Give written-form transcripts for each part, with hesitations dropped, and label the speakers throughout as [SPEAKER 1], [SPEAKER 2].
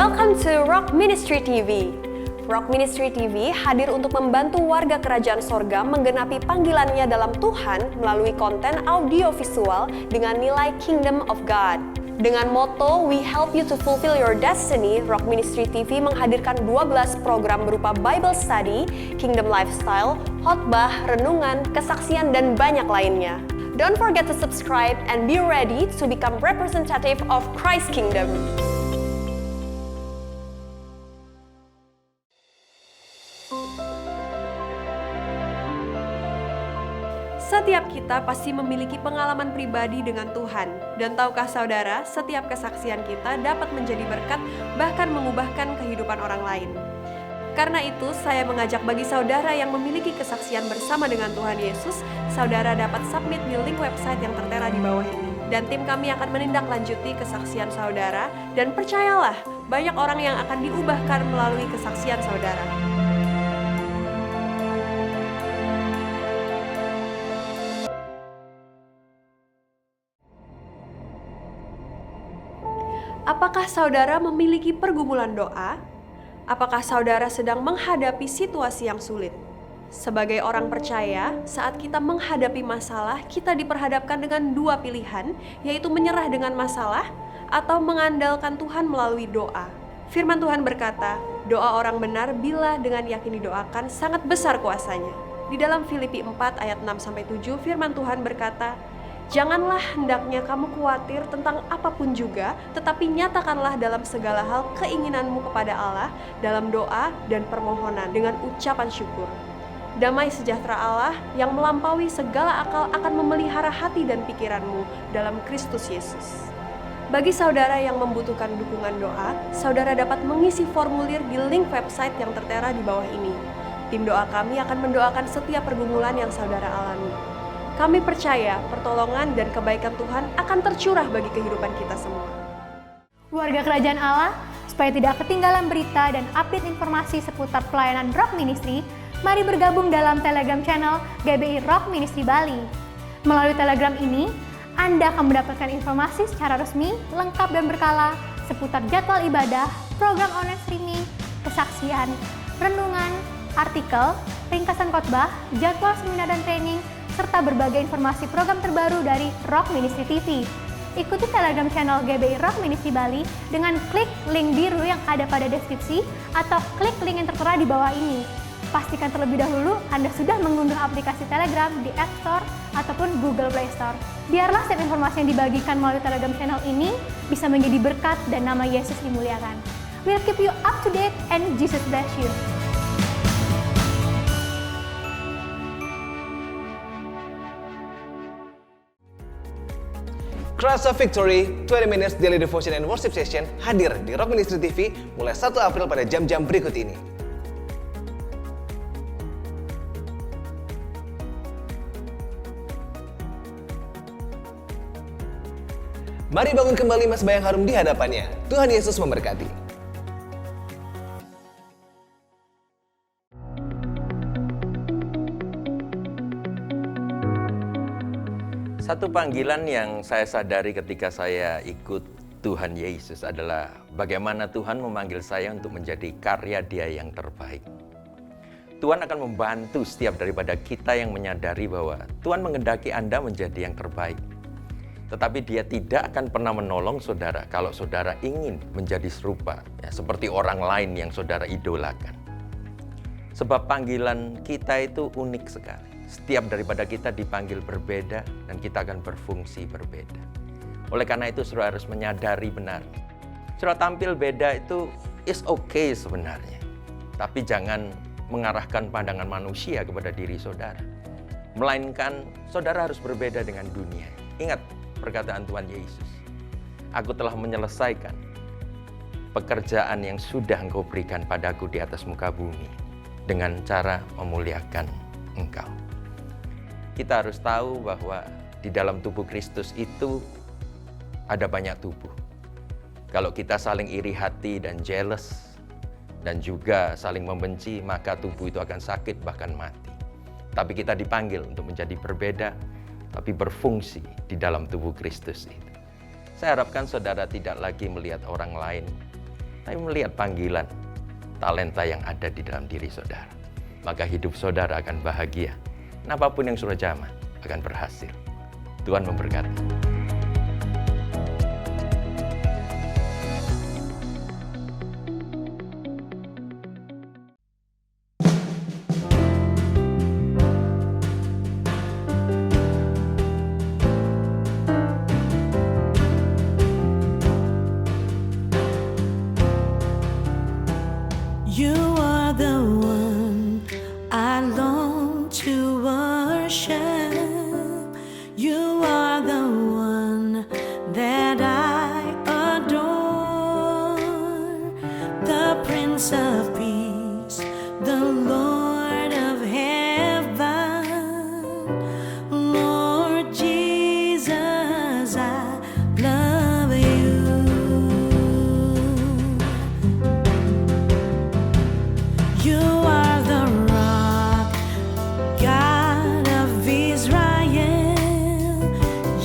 [SPEAKER 1] Welcome to Rock Ministry TV. Rock Ministry TV hadir untuk membantu warga kerajaan sorga menggenapi panggilannya dalam Tuhan melalui konten audio visual dengan nilai Kingdom of God. Dengan moto We Help You to Fulfill Your Destiny, Rock Ministry TV menghadirkan 12 program berupa Bible Study, Kingdom Lifestyle, khotbah, renungan, kesaksian, dan banyak lainnya. Don't forget to subscribe and be ready to become representative of Christ's Kingdom. Setiap kita pasti memiliki pengalaman pribadi dengan Tuhan. Dan tahukah saudara, setiap kesaksian kita dapat menjadi berkat, bahkan mengubahkan kehidupan orang lain. Karena itu, saya mengajak bagi saudara yang memiliki kesaksian bersama dengan Tuhan Yesus, saudara dapat submit di link website yang tertera di bawah ini. Dan tim kami akan menindaklanjuti kesaksian saudara, dan percayalah, banyak orang yang akan diubahkan melalui kesaksian saudara. Apakah saudara memiliki pergumulan doa? Apakah saudara sedang menghadapi situasi yang sulit? Sebagai orang percaya, saat kita menghadapi masalah, kita diperhadapkan dengan dua pilihan, yaitu menyerah dengan masalah atau mengandalkan Tuhan melalui doa. Firman Tuhan berkata, doa orang benar bila dengan yakin didoakan sangat besar kuasanya. Di dalam Filipi 4 ayat 6-7, firman Tuhan berkata, janganlah hendaknya kamu khawatir tentang apapun juga, tetapi nyatakanlah dalam segala hal keinginanmu kepada Allah dalam doa dan permohonan dengan ucapan syukur. Damai sejahtera Allah yang melampaui segala akal akan memelihara hati dan pikiranmu dalam Kristus Yesus. Bagi saudara yang membutuhkan dukungan doa, saudara dapat mengisi formulir di link website yang tertera di bawah ini. Tim doa kami akan mendoakan setiap pergumulan yang saudara alami. Kami percaya pertolongan dan kebaikan Tuhan akan tercurah bagi kehidupan kita semua.
[SPEAKER 2] Warga Kerajaan Allah, supaya tidak ketinggalan berita dan update informasi seputar pelayanan Rock Ministry, mari bergabung dalam Telegram channel GBI Rock Ministry Bali. Melalui Telegram ini, Anda akan mendapatkan informasi secara resmi, lengkap dan berkala seputar jadwal ibadah, program online streaming, kesaksian, renungan, artikel, ringkasan khotbah, jadwal seminar dan training, serta berbagai informasi program terbaru dari Rock Ministry TV. Ikuti Telegram channel GBI Rock Ministry Bali dengan klik link biru yang ada pada deskripsi atau klik link yang tertera di bawah ini. Pastikan terlebih dahulu Anda sudah mengunduh aplikasi Telegram di App Store ataupun Google Play Store. Biarlah setiap informasi yang dibagikan melalui Telegram channel ini bisa menjadi berkat dan nama Yesus dimuliakan. We'll keep you up to date and Jesus bless you.
[SPEAKER 3] Cross of Victory, 20 Minutes Daily Devotion and Worship Session hadir di Rock Ministry TV mulai 1 April pada jam-jam berikut ini. Mari bangun kembali mas bayang harum di hadapannya. Tuhan Yesus memberkati.
[SPEAKER 4] Satu panggilan yang saya sadari ketika saya ikut Tuhan Yesus adalah bagaimana Tuhan memanggil saya untuk menjadi karya Dia yang terbaik. Tuhan akan membantu setiap daripada kita yang menyadari bahwa Tuhan menghendaki Anda menjadi yang terbaik. Tetapi Dia tidak akan pernah menolong saudara kalau saudara ingin menjadi serupa, ya, seperti orang lain yang saudara idolakan. Sebab panggilan kita itu unik sekali. Setiap daripada kita dipanggil berbeda dan kita akan berfungsi berbeda. Oleh karena itu saudara harus menyadari benar. Saudara tampil beda itu is okay sebenarnya. Tapi jangan mengarahkan pandangan manusia kepada diri saudara. Melainkan saudara harus berbeda dengan dunia. Ingat perkataan Tuhan Yesus. Aku telah menyelesaikan pekerjaan yang sudah Engkau berikan padaku di atas muka bumi dengan cara memuliakan Engkau. Kita harus tahu bahwa di dalam tubuh Kristus itu ada banyak tubuh. Kalau kita saling iri hati dan jealous dan juga saling membenci, maka tubuh itu akan sakit bahkan mati. Tapi kita dipanggil untuk menjadi berbeda, tapi berfungsi di dalam tubuh Kristus itu. Saya harapkan saudara tidak lagi melihat orang lain tapi melihat panggilan, talenta yang ada di dalam diri saudara. Maka hidup saudara akan bahagia. Dan apapun yang sudah jamah akan berhasil. Tuhan memberkati.
[SPEAKER 5] You are the one I long to worship. You are the one that I adore. The Prince of Peace, the Lord of Heaven. Lord Jesus, I love you. You are the rock, God of Israel.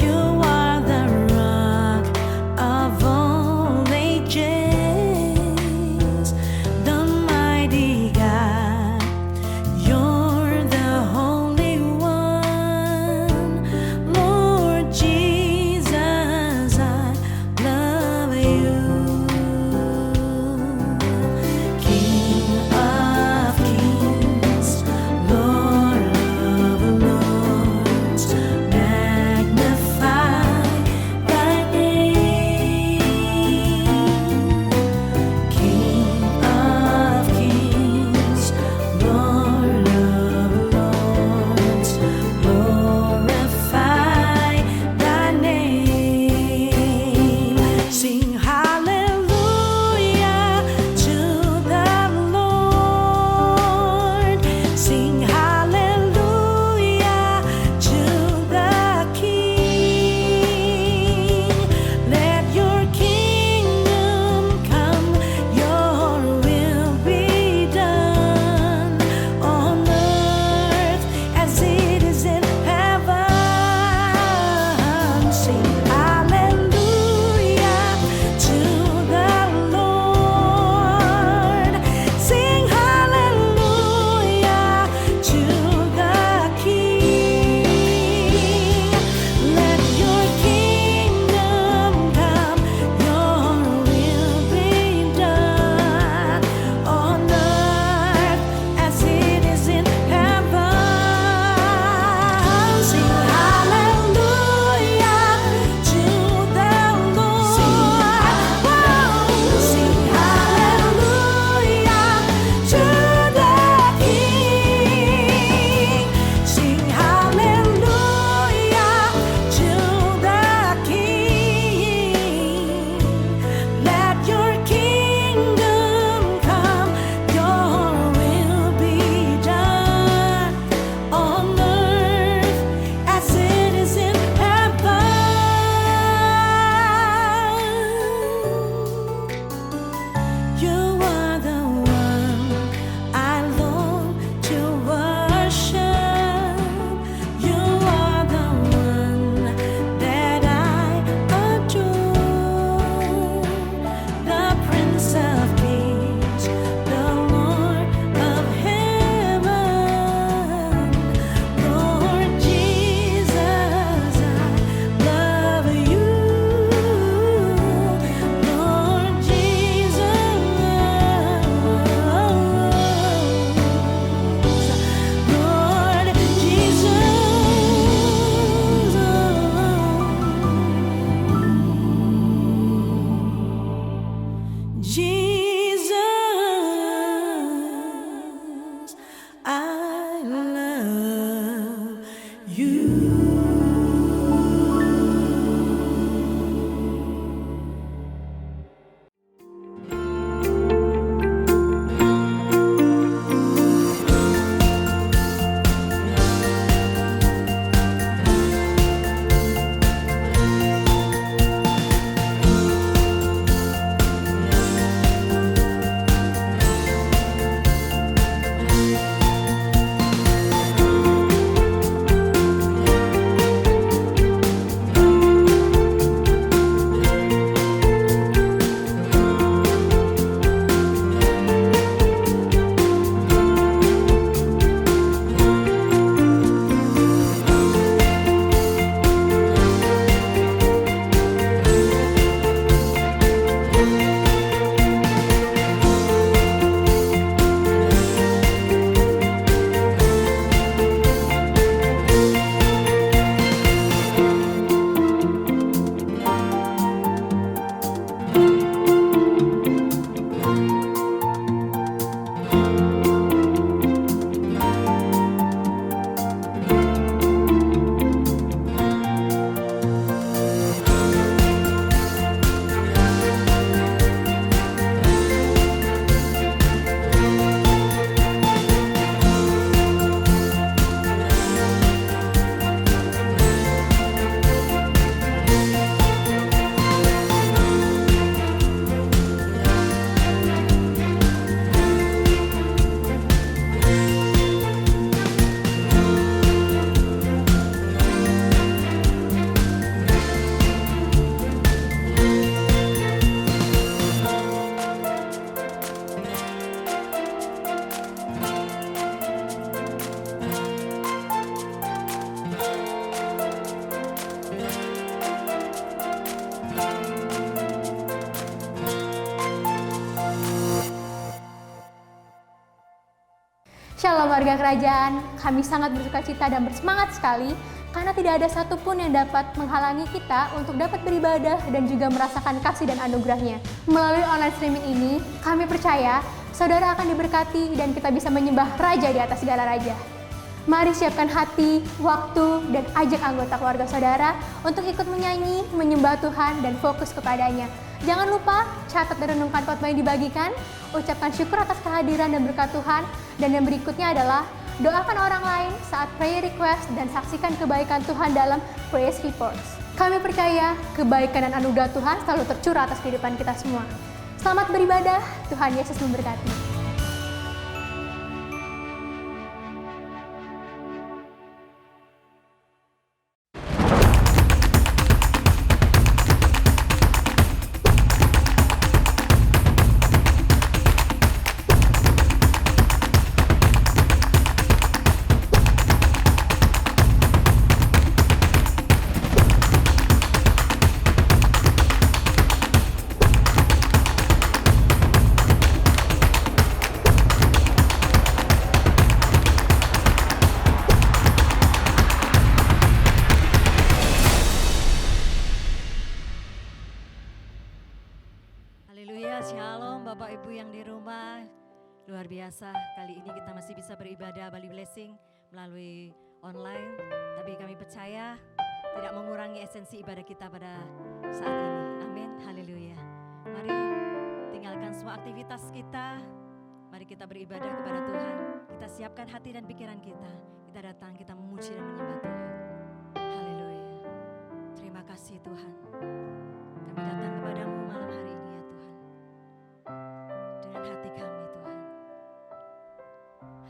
[SPEAKER 5] You are the rock of all ages, the mighty God. You're the Holy One, Lord Jesus, I love you. King of kings, Lord of lords, magnify thy name. King of kings, Lord of lords, glorify thy name. Sing hallelujah.
[SPEAKER 2] Keluarga kerajaan, kami sangat bersukacita dan bersemangat sekali karena tidak ada satupun yang dapat menghalangi kita untuk dapat beribadah dan juga merasakan kasih dan anugerahnya. Melalui online streaming ini, kami percaya saudara akan diberkati dan kita bisa menyembah Raja di atas segala raja. Mari siapkan hati, waktu, dan ajak anggota keluarga saudara untuk ikut menyanyi, menyembah Tuhan, dan fokus kepadanya. Jangan lupa, catat dan renungkan khotbah yang dibagikan, ucapkan syukur atas kehadiran dan berkat Tuhan, dan yang berikutnya adalah doakan orang lain saat prayer request dan saksikan kebaikan Tuhan dalam praise reports. Kami percaya kebaikan dan anugerah Tuhan selalu tercurah atas kehidupan kita semua. Selamat beribadah, Tuhan Yesus memberkati.
[SPEAKER 6] Haleluya, shalom Bapak Ibu yang di rumah. Luar biasa, kali ini kita masih bisa beribadah Bali Blessing melalui online. Tapi kami percaya tidak mengurangi esensi ibadah kita pada saat ini. Amin, haleluya. Mari tinggalkan semua aktivitas kita. Mari kita beribadah kepada Tuhan. Kita siapkan hati dan pikiran kita. Kita datang, kita memuji dan menyembah Tuhan. Haleluya. Terima kasih Tuhan. Kami datang kepadamu malam hari ini ya Tuhan. Dengan hati kami Tuhan.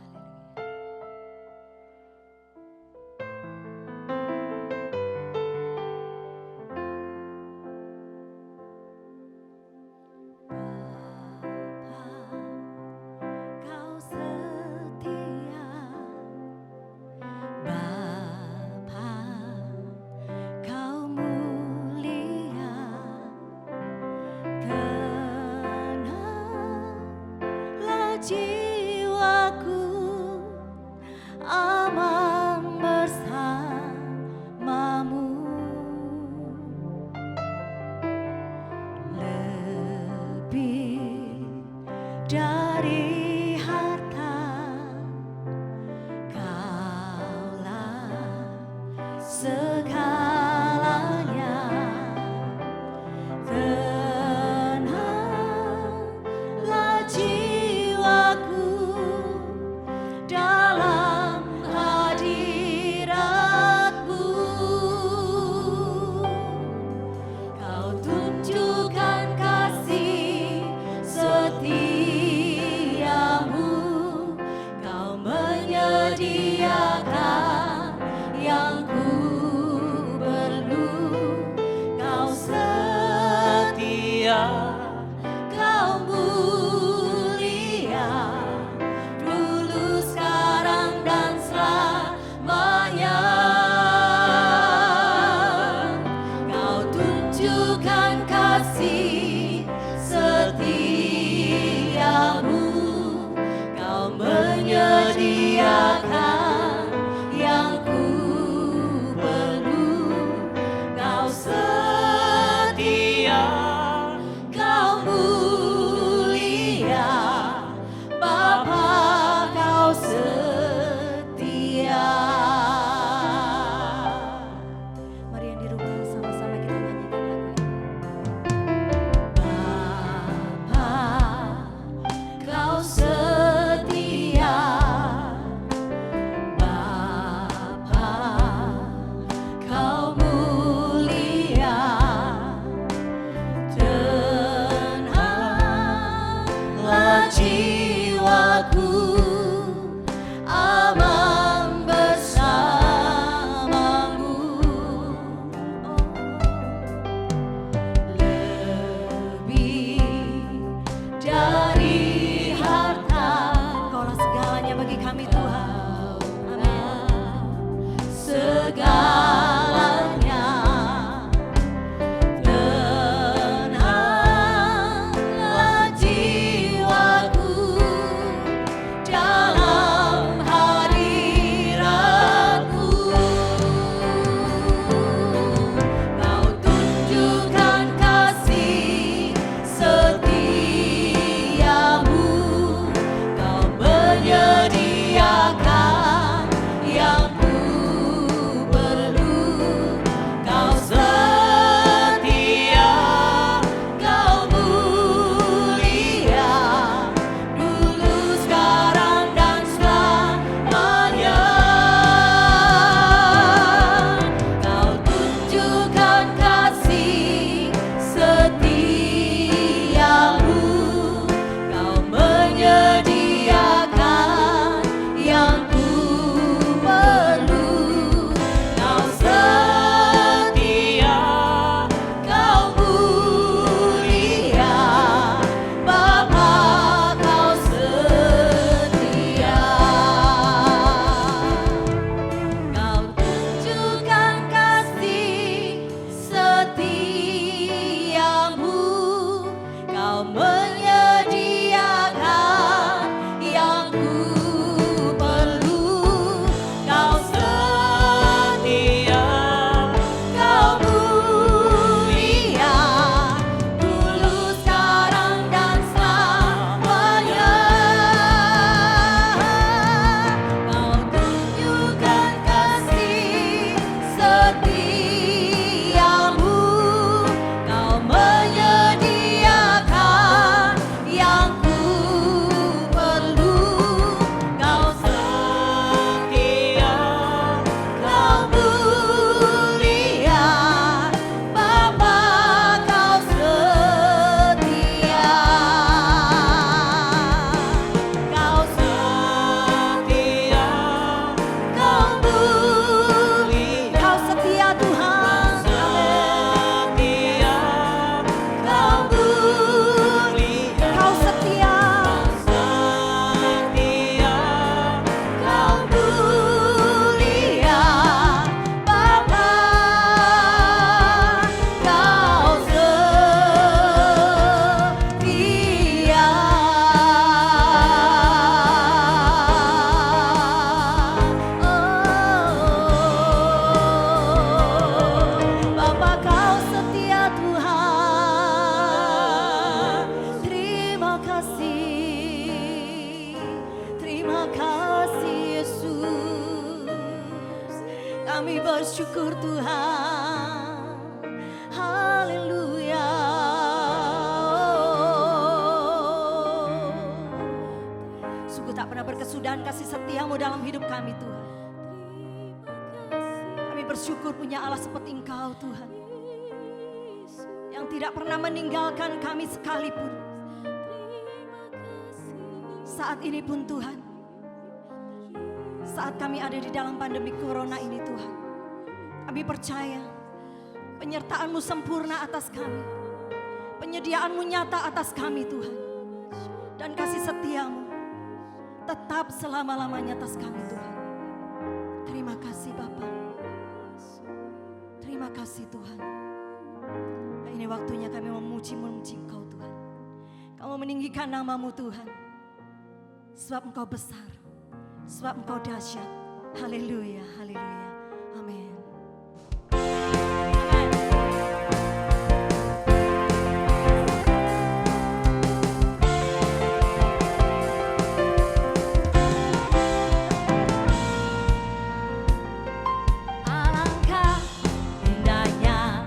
[SPEAKER 6] Haleluya. Bapa, Kau setia. Bapa, Kau mulia. Kenalah jiwaku aman bersamamu. Lebih dari harta, Kaulah segalanya. Kenalah jiwaku dalam hadirat-Mu. Kau tunjukkan kasih setiamu. Kau menyediakan yang ku perlu. Kau setia, Kau mulia, dulu, sekarang, dan selamanya. Kau tunjukkan kasih setiamu. Kau menyediakan yang ku perlu. Kau setia, Kau mulia, Bapa, Kau setia. Mari yang di rumah sama-sama kita nyanyikan lagu ini. Bapa, Kau setia. Bapa, Kau mulia. Tenanglah jiwaku aman bersamamu. Lebih dari harta, Kaulah segalanya bagi kami Tuhan. Amin. Segalanya. Tenanglah jiwaku bersyukur Tuhan. Haleluya. Sungguh tak pernah berkesudahan kasih setiamu dalam hidup kami Tuhan. Kami bersyukur punya Allah seperti Engkau Tuhan, yang tidak pernah meninggalkan kami sekalipun. Saat ini pun Tuhan, saat kami ada di dalam pandemi corona ini Tuhan, kami percaya penyertaan-Mu sempurna atas kami, penyediaan-Mu nyata atas kami Tuhan, dan kasih setia-Mu tetap selama-lamanya atas kami Tuhan. Terima kasih Bapa, terima kasih Tuhan. Dan ini waktunya kami memuji Engkau Tuhan. Kamu meninggikan nama-Mu Tuhan, sebab Engkau besar, sebab Engkau dahsyat. Haleluya, haleluya, amin. Alangkah indahnya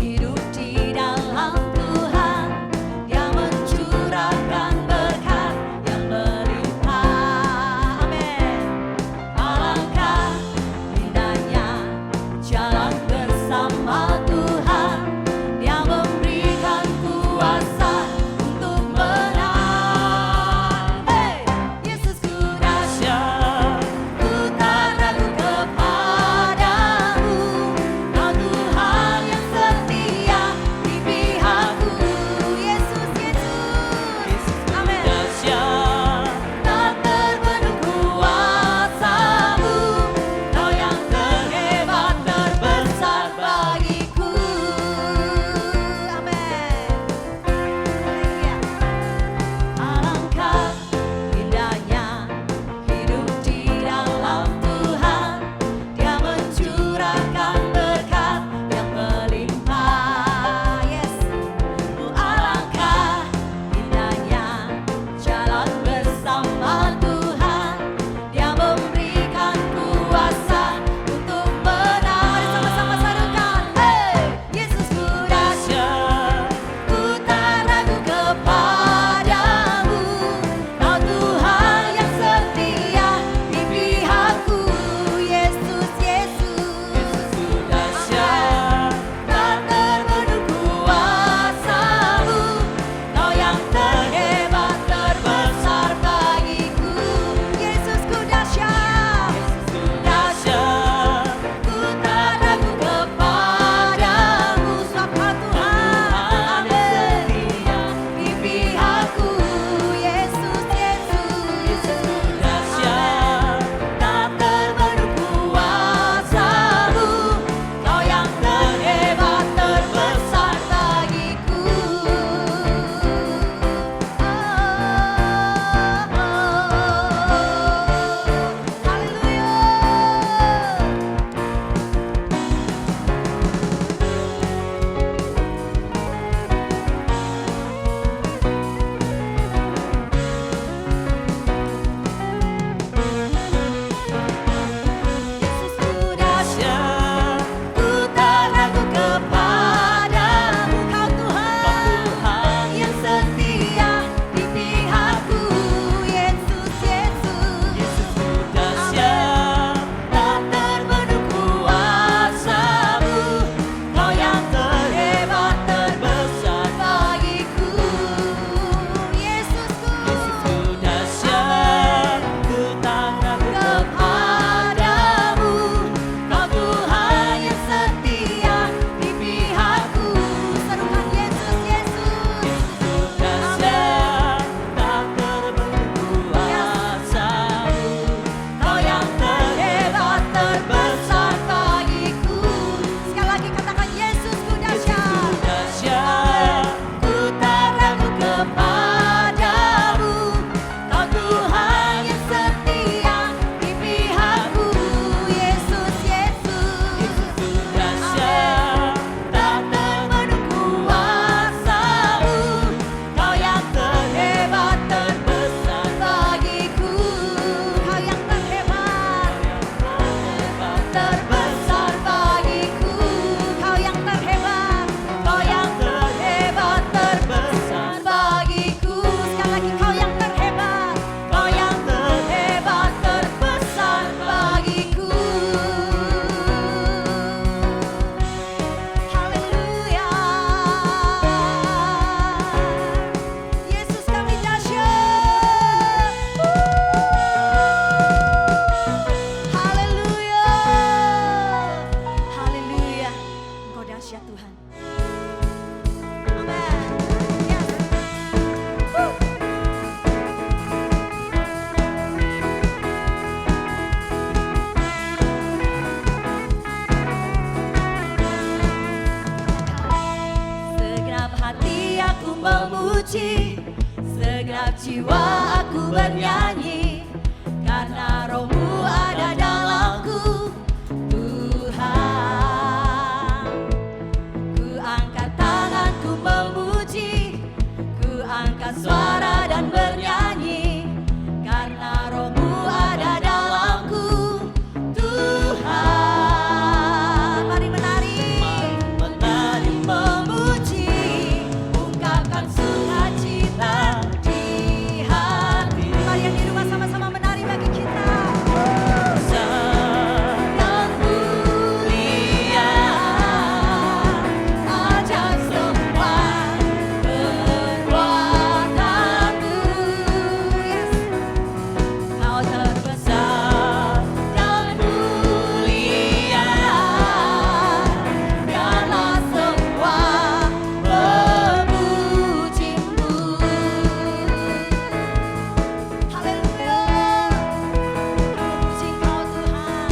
[SPEAKER 6] hidup di dalam Tuhan, yang mencurahkan berkat yang melimpah. Amin. Alangkah indahnya
[SPEAKER 5] memuji, segenap jiwa aku bernyanyi, karena rohmu ada dalamku, Tuhan. Ku angkat tanganku memuji, ku angkat suara dan bernyanyi, karena rohmu ada dalamku, Tuhan. Mari menari, memuji, ungkapkan sukacita di hati. Mari yang di rumah sama-sama menari bagi kita. Sangat mulia, ajaib semua perbuatanmu. Yes. Kau terbesar dan mulia, biarlah semua memujimu. Haleluya, memuji Kau Tuhan.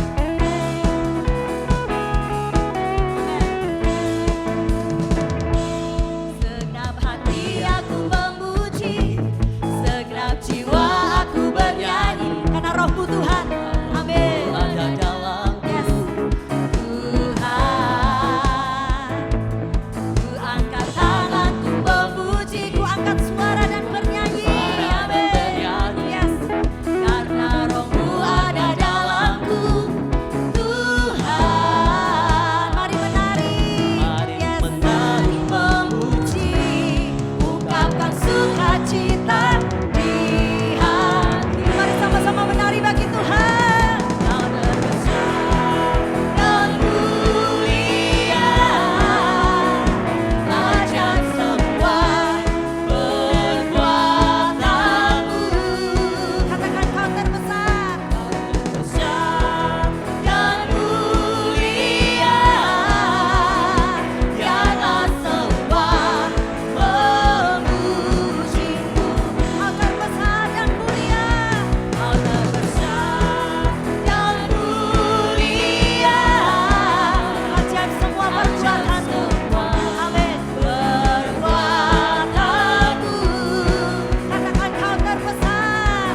[SPEAKER 5] Segenap hati aku memuji, segenap jiwa aku bernyanyi, karena rohmu Tuhan, amin, ada dalam yes. Tuhan, ku angkat tanganku memuji, ku angkat suara dan bernyanyi, amin, yes. Karena rohmu ada dalamku, Tuhan. Mari menari, yes. Memuji, ungkapkan sukacita di hati. Mari sama-sama menari bagi Tuhan. Kau terbesar dan mulia, ajaib semua perbuatanmu. Katakan Kau terbesar, dan mulia, biarlah semua memujimu. Kau terbesar dan mulia, Kau terbesar dan mulia, ajaib semua perbuatanmu, amin, perbuatanmu. Katakan Kau terbesar,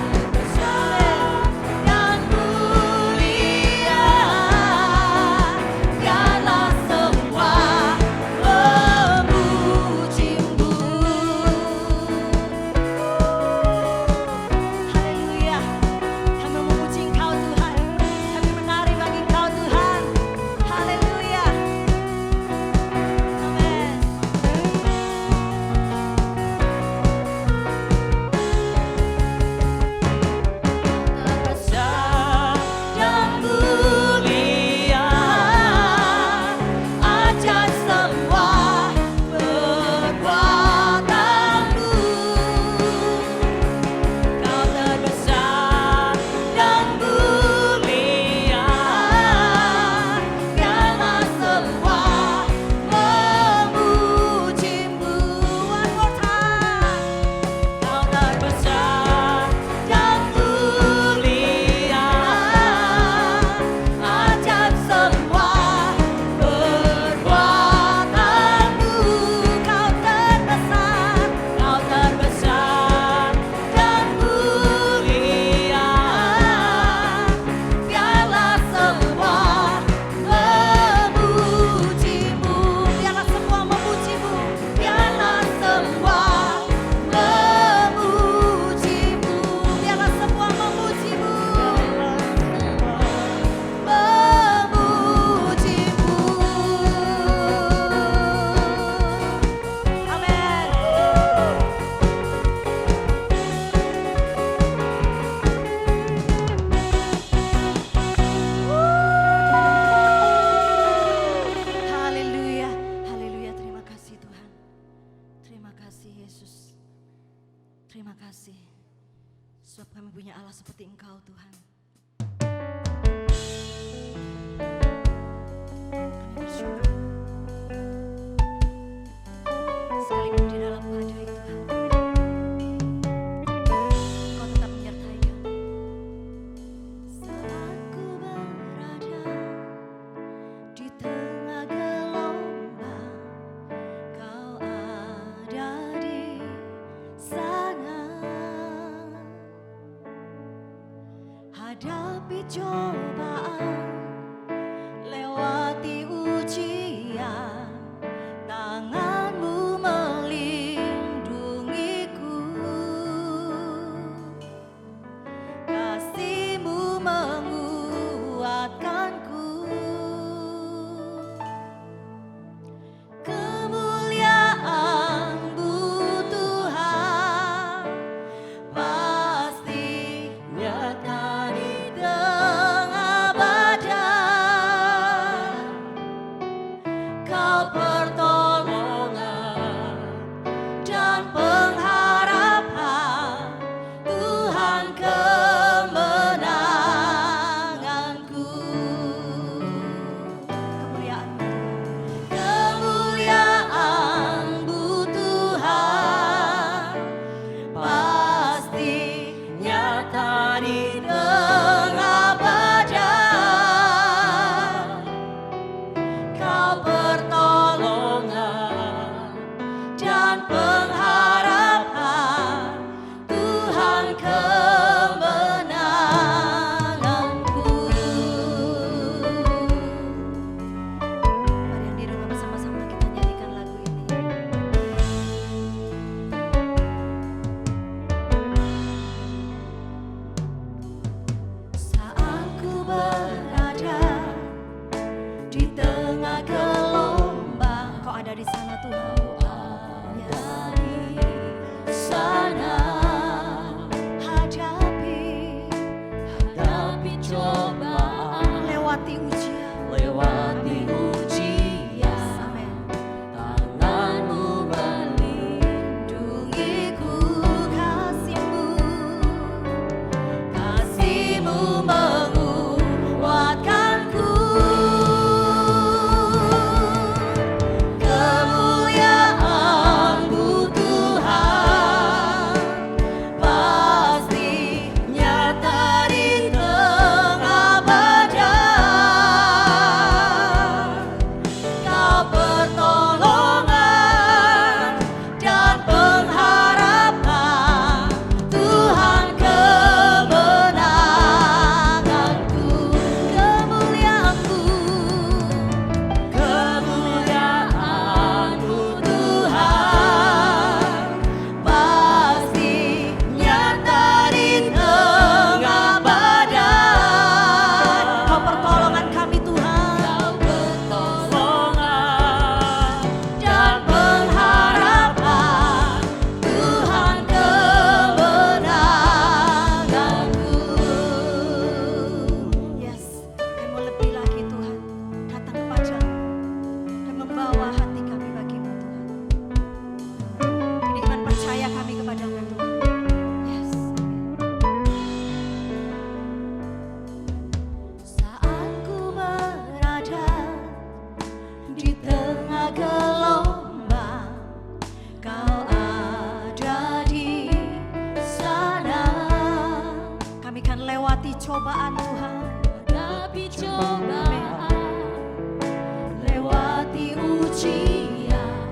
[SPEAKER 5] dan mulia, biarlah semua memujimu. Haleluya, kami memuji Engkau Tuhan, kami menari bagi Engkau Tuhan. Haleluya, amin. Terbesar dan mulia, ajaib semua perbuatanmu. Kau terbesar dan mulia, biarlah semua memujimu. One more time. Kau terbesar dan mulia, ajaib semua perbuatanmu. Kau terbesar dan mulia, biarlah semua memujimu. Biarlah semua memujimu, biarlah semua memujimu, biarlah semua memujimu, amin. Haleluya, haleluya. Terima kasih Tuhan, terima kasih Yesus, terima kasih sebab kami punya Allah seperti Engkau Tuhan. Kami bersyukur sekalipun di dalam badai Tuhan, Kau tetap menyertai kami. Saat ku berada di tengah gelombang, Kau ada di menghadapi cobaan, lewati ujian, tanganmu melindungiku, kasihmu menguatkanku. Kemuliaan-Mu Tuhan pasti nyata di tengah badai. Kau pertolongan dan pengharapan, Tuhan kemenanganku. Kemuliaan-Mu Tuhan pasti nyata di tengah badai. Kau pertolongan dan pengharapan, Tuhan kemenanganku. Mari yang di rumah bersama-sama kita nyanyikan lagu ini. Saat ku berada di tengah gelombang, Kau ada di sana Tuhan. Ada di sana, hadapi cobaan, lewati ujian, amin. Tanganmu melindungiku, kasihmu menguatkanku. Kemuliaan-Mu Tuhan pasti nyata di tengah badai. Kau pertolongan dan pengharapan, Tuhan kemenanganku. Kemuliaan-Mu Tuhan pasti nyata di tengah badai. Kau pertolongan kami Tuhan, dan pengharapan, Tuhan kemenanganku. Yes, kami mau lebih lagi Tuhan, datang kepadamu dan membawa hati kami bagimu Tuhan. Ini iman percaya kami kepadamu Tuhan. Yes. Saat ku berada di tengah gelombang, Kau ada di sana. Kami kan lewati cobaan Tuhan, lewati ujian,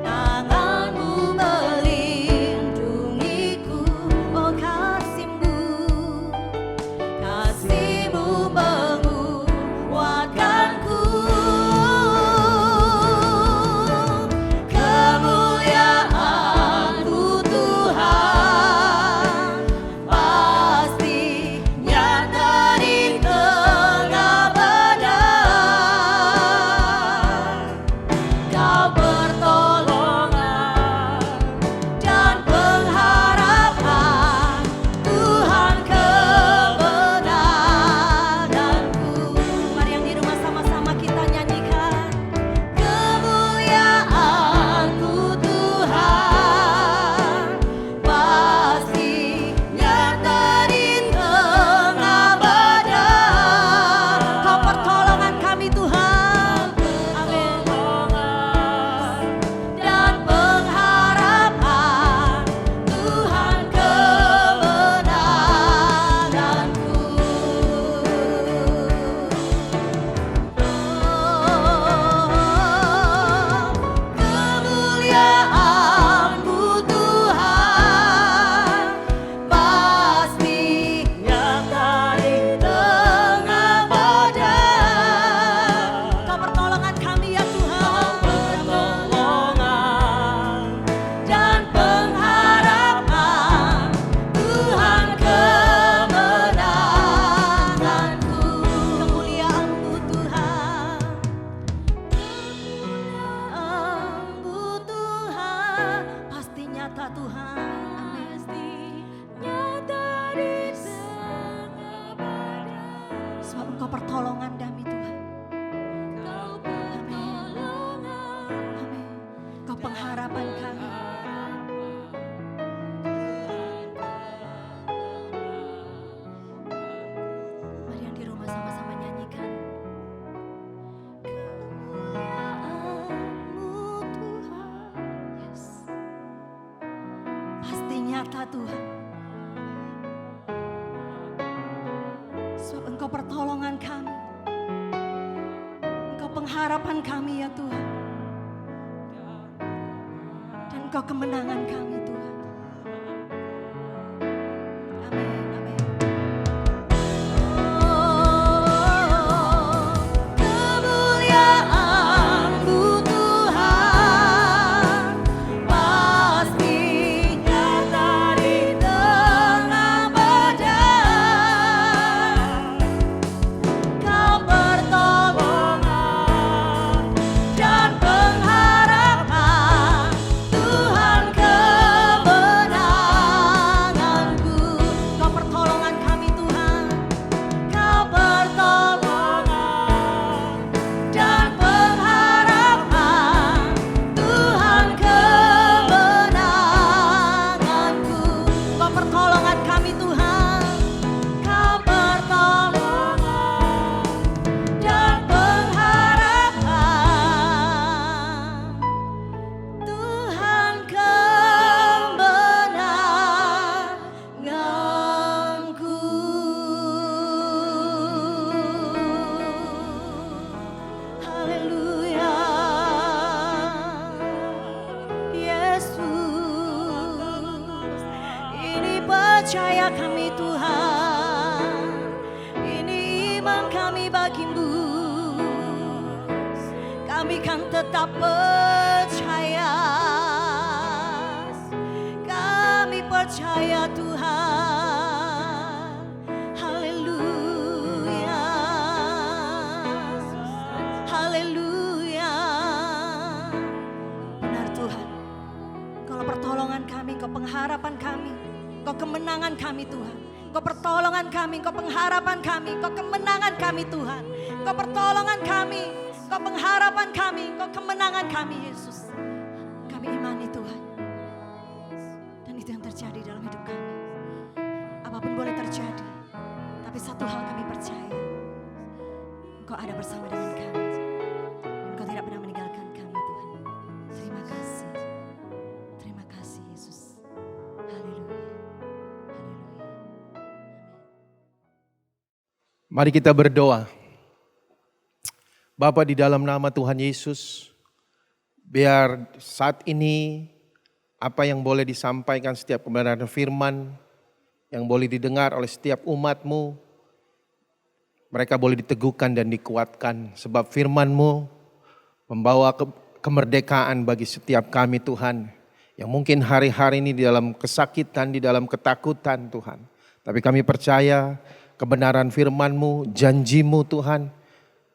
[SPEAKER 5] tanganmu melindungiku, oh kasihmu menguatkanku. Kemuliaan-Mu Tuhan pasti nyata nyata Tuhan. Sebab Engkau pertolongan kami. Engkau pengharapan kami ya Tuhan. Dan Engkau kemenangan kami Tuhan. Amin, amin. Oh, kemuliaan-Mu Tuhan pasti nyata di tengah badai. Kau pertolongan dan pengharapan, Tuhan kemenanganku. Kau pertolongan kami Tuhan. Kau pertolongan dan pengharapan, Tuhan kemenanganku. Kau pertolongan kami Tuhan. Kau pertolongan dan pengharapan, Tuhan kemenanganku. Haleluya, Yesus. Ini percaya kami Tuhan, ini iman kami bagimu. Kami kan tetap percaya, kami percaya Tuhan. Haleluya, haleluya. Benar Tuhan, Engkau pertolongan kami, Engkau pengharapan kami, Engkau kemenangan kami Tuhan. Engkau pertolongan kami, Engkau pengharapan kami, Engkau kemenangan kami Tuhan. Engkau pertolongan kami, Engkau pengharapan kami, Engkau kemenangan kami Yesus. Kami imani Tuhan. Dan itu yang terjadi dalam hidup kami. Apapun boleh terjadi, tapi satu hal kami percaya. Engkau ada bersama dengan kami. Engkau tidak pernah meninggalkan kami Tuhan. Terima kasih. Terima kasih Yesus. Haleluya. Haleluya.
[SPEAKER 7] Mari kita berdoa. Bapa, di dalam nama Tuhan Yesus, biar saat ini apa yang boleh disampaikan setiap kebenaran firman, yang boleh didengar oleh setiap umat-Mu, mereka boleh diteguhkan dan dikuatkan. Sebab firman-Mu membawa kemerdekaan bagi setiap kami Tuhan. Yang mungkin hari-hari ini di dalam kesakitan, di dalam ketakutan Tuhan. Tapi kami percaya kebenaran firman-Mu, janji-Mu Tuhan,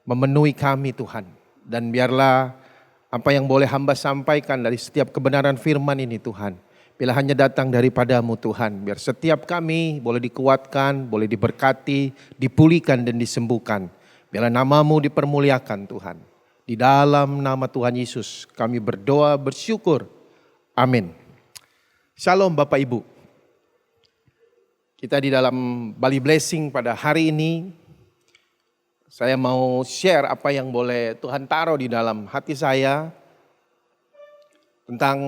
[SPEAKER 7] memenuhi kami Tuhan. Dan biarlah apa yang boleh hamba sampaikan dari setiap kebenaran firman ini Tuhan, bila hanya datang daripadamu Tuhan. Biar setiap kami boleh dikuatkan, boleh diberkati, dipulihkan dan disembuhkan. Biarlah namamu dipermuliakan Tuhan. Di dalam nama Tuhan Yesus kami berdoa bersyukur. Amin. Shalom Bapak Ibu. Kita di dalam Bali Blessing pada hari ini, saya mau share apa yang boleh Tuhan taruh di dalam hati saya. Tentang,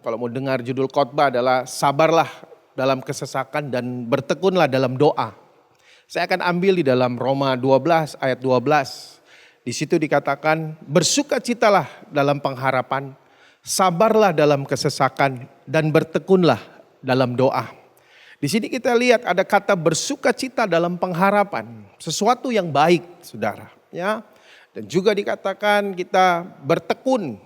[SPEAKER 7] kalau mau dengar judul khotbah adalah sabarlah dalam kesesakan dan bertekunlah dalam doa. Saya akan ambil di dalam Roma 12 ayat 12. Di situ dikatakan, bersukacitalah dalam pengharapan, sabarlah dalam kesesakan dan bertekunlah dalam doa. Di sini kita lihat ada kata bersukacita dalam pengharapan, sesuatu yang baik, saudara. Ya, dan juga dikatakan kita bertekun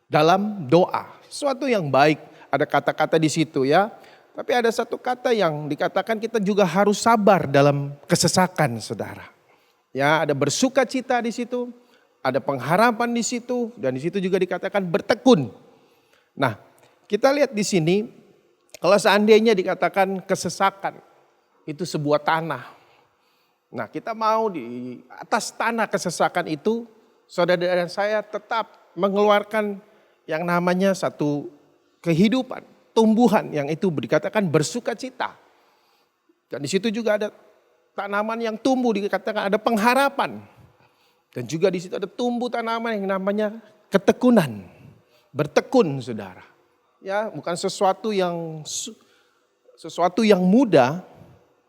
[SPEAKER 7] dalam doa, sesuatu yang baik. Ada kata-kata di situ ya. Tapi ada satu kata yang dikatakan kita juga harus sabar dalam kesesakan, saudara. Ya, ada bersukacita di situ, ada pengharapan di situ, dan di situ juga dikatakan bertekun. Nah, kita lihat di sini. Kalau seandainya dikatakan kesesakan, itu sebuah tanah. Nah, kita mau di atas tanah kesesakan itu, saudara dan saya tetap mengeluarkan yang namanya satu kehidupan, tumbuhan yang itu dikatakan bersukacita. Dan di situ juga ada tanaman yang tumbuh, dikatakan ada pengharapan. Dan juga di situ ada tumbuh tanaman yang namanya ketekunan, bertekun saudara. Ya, bukan sesuatu yang mudah,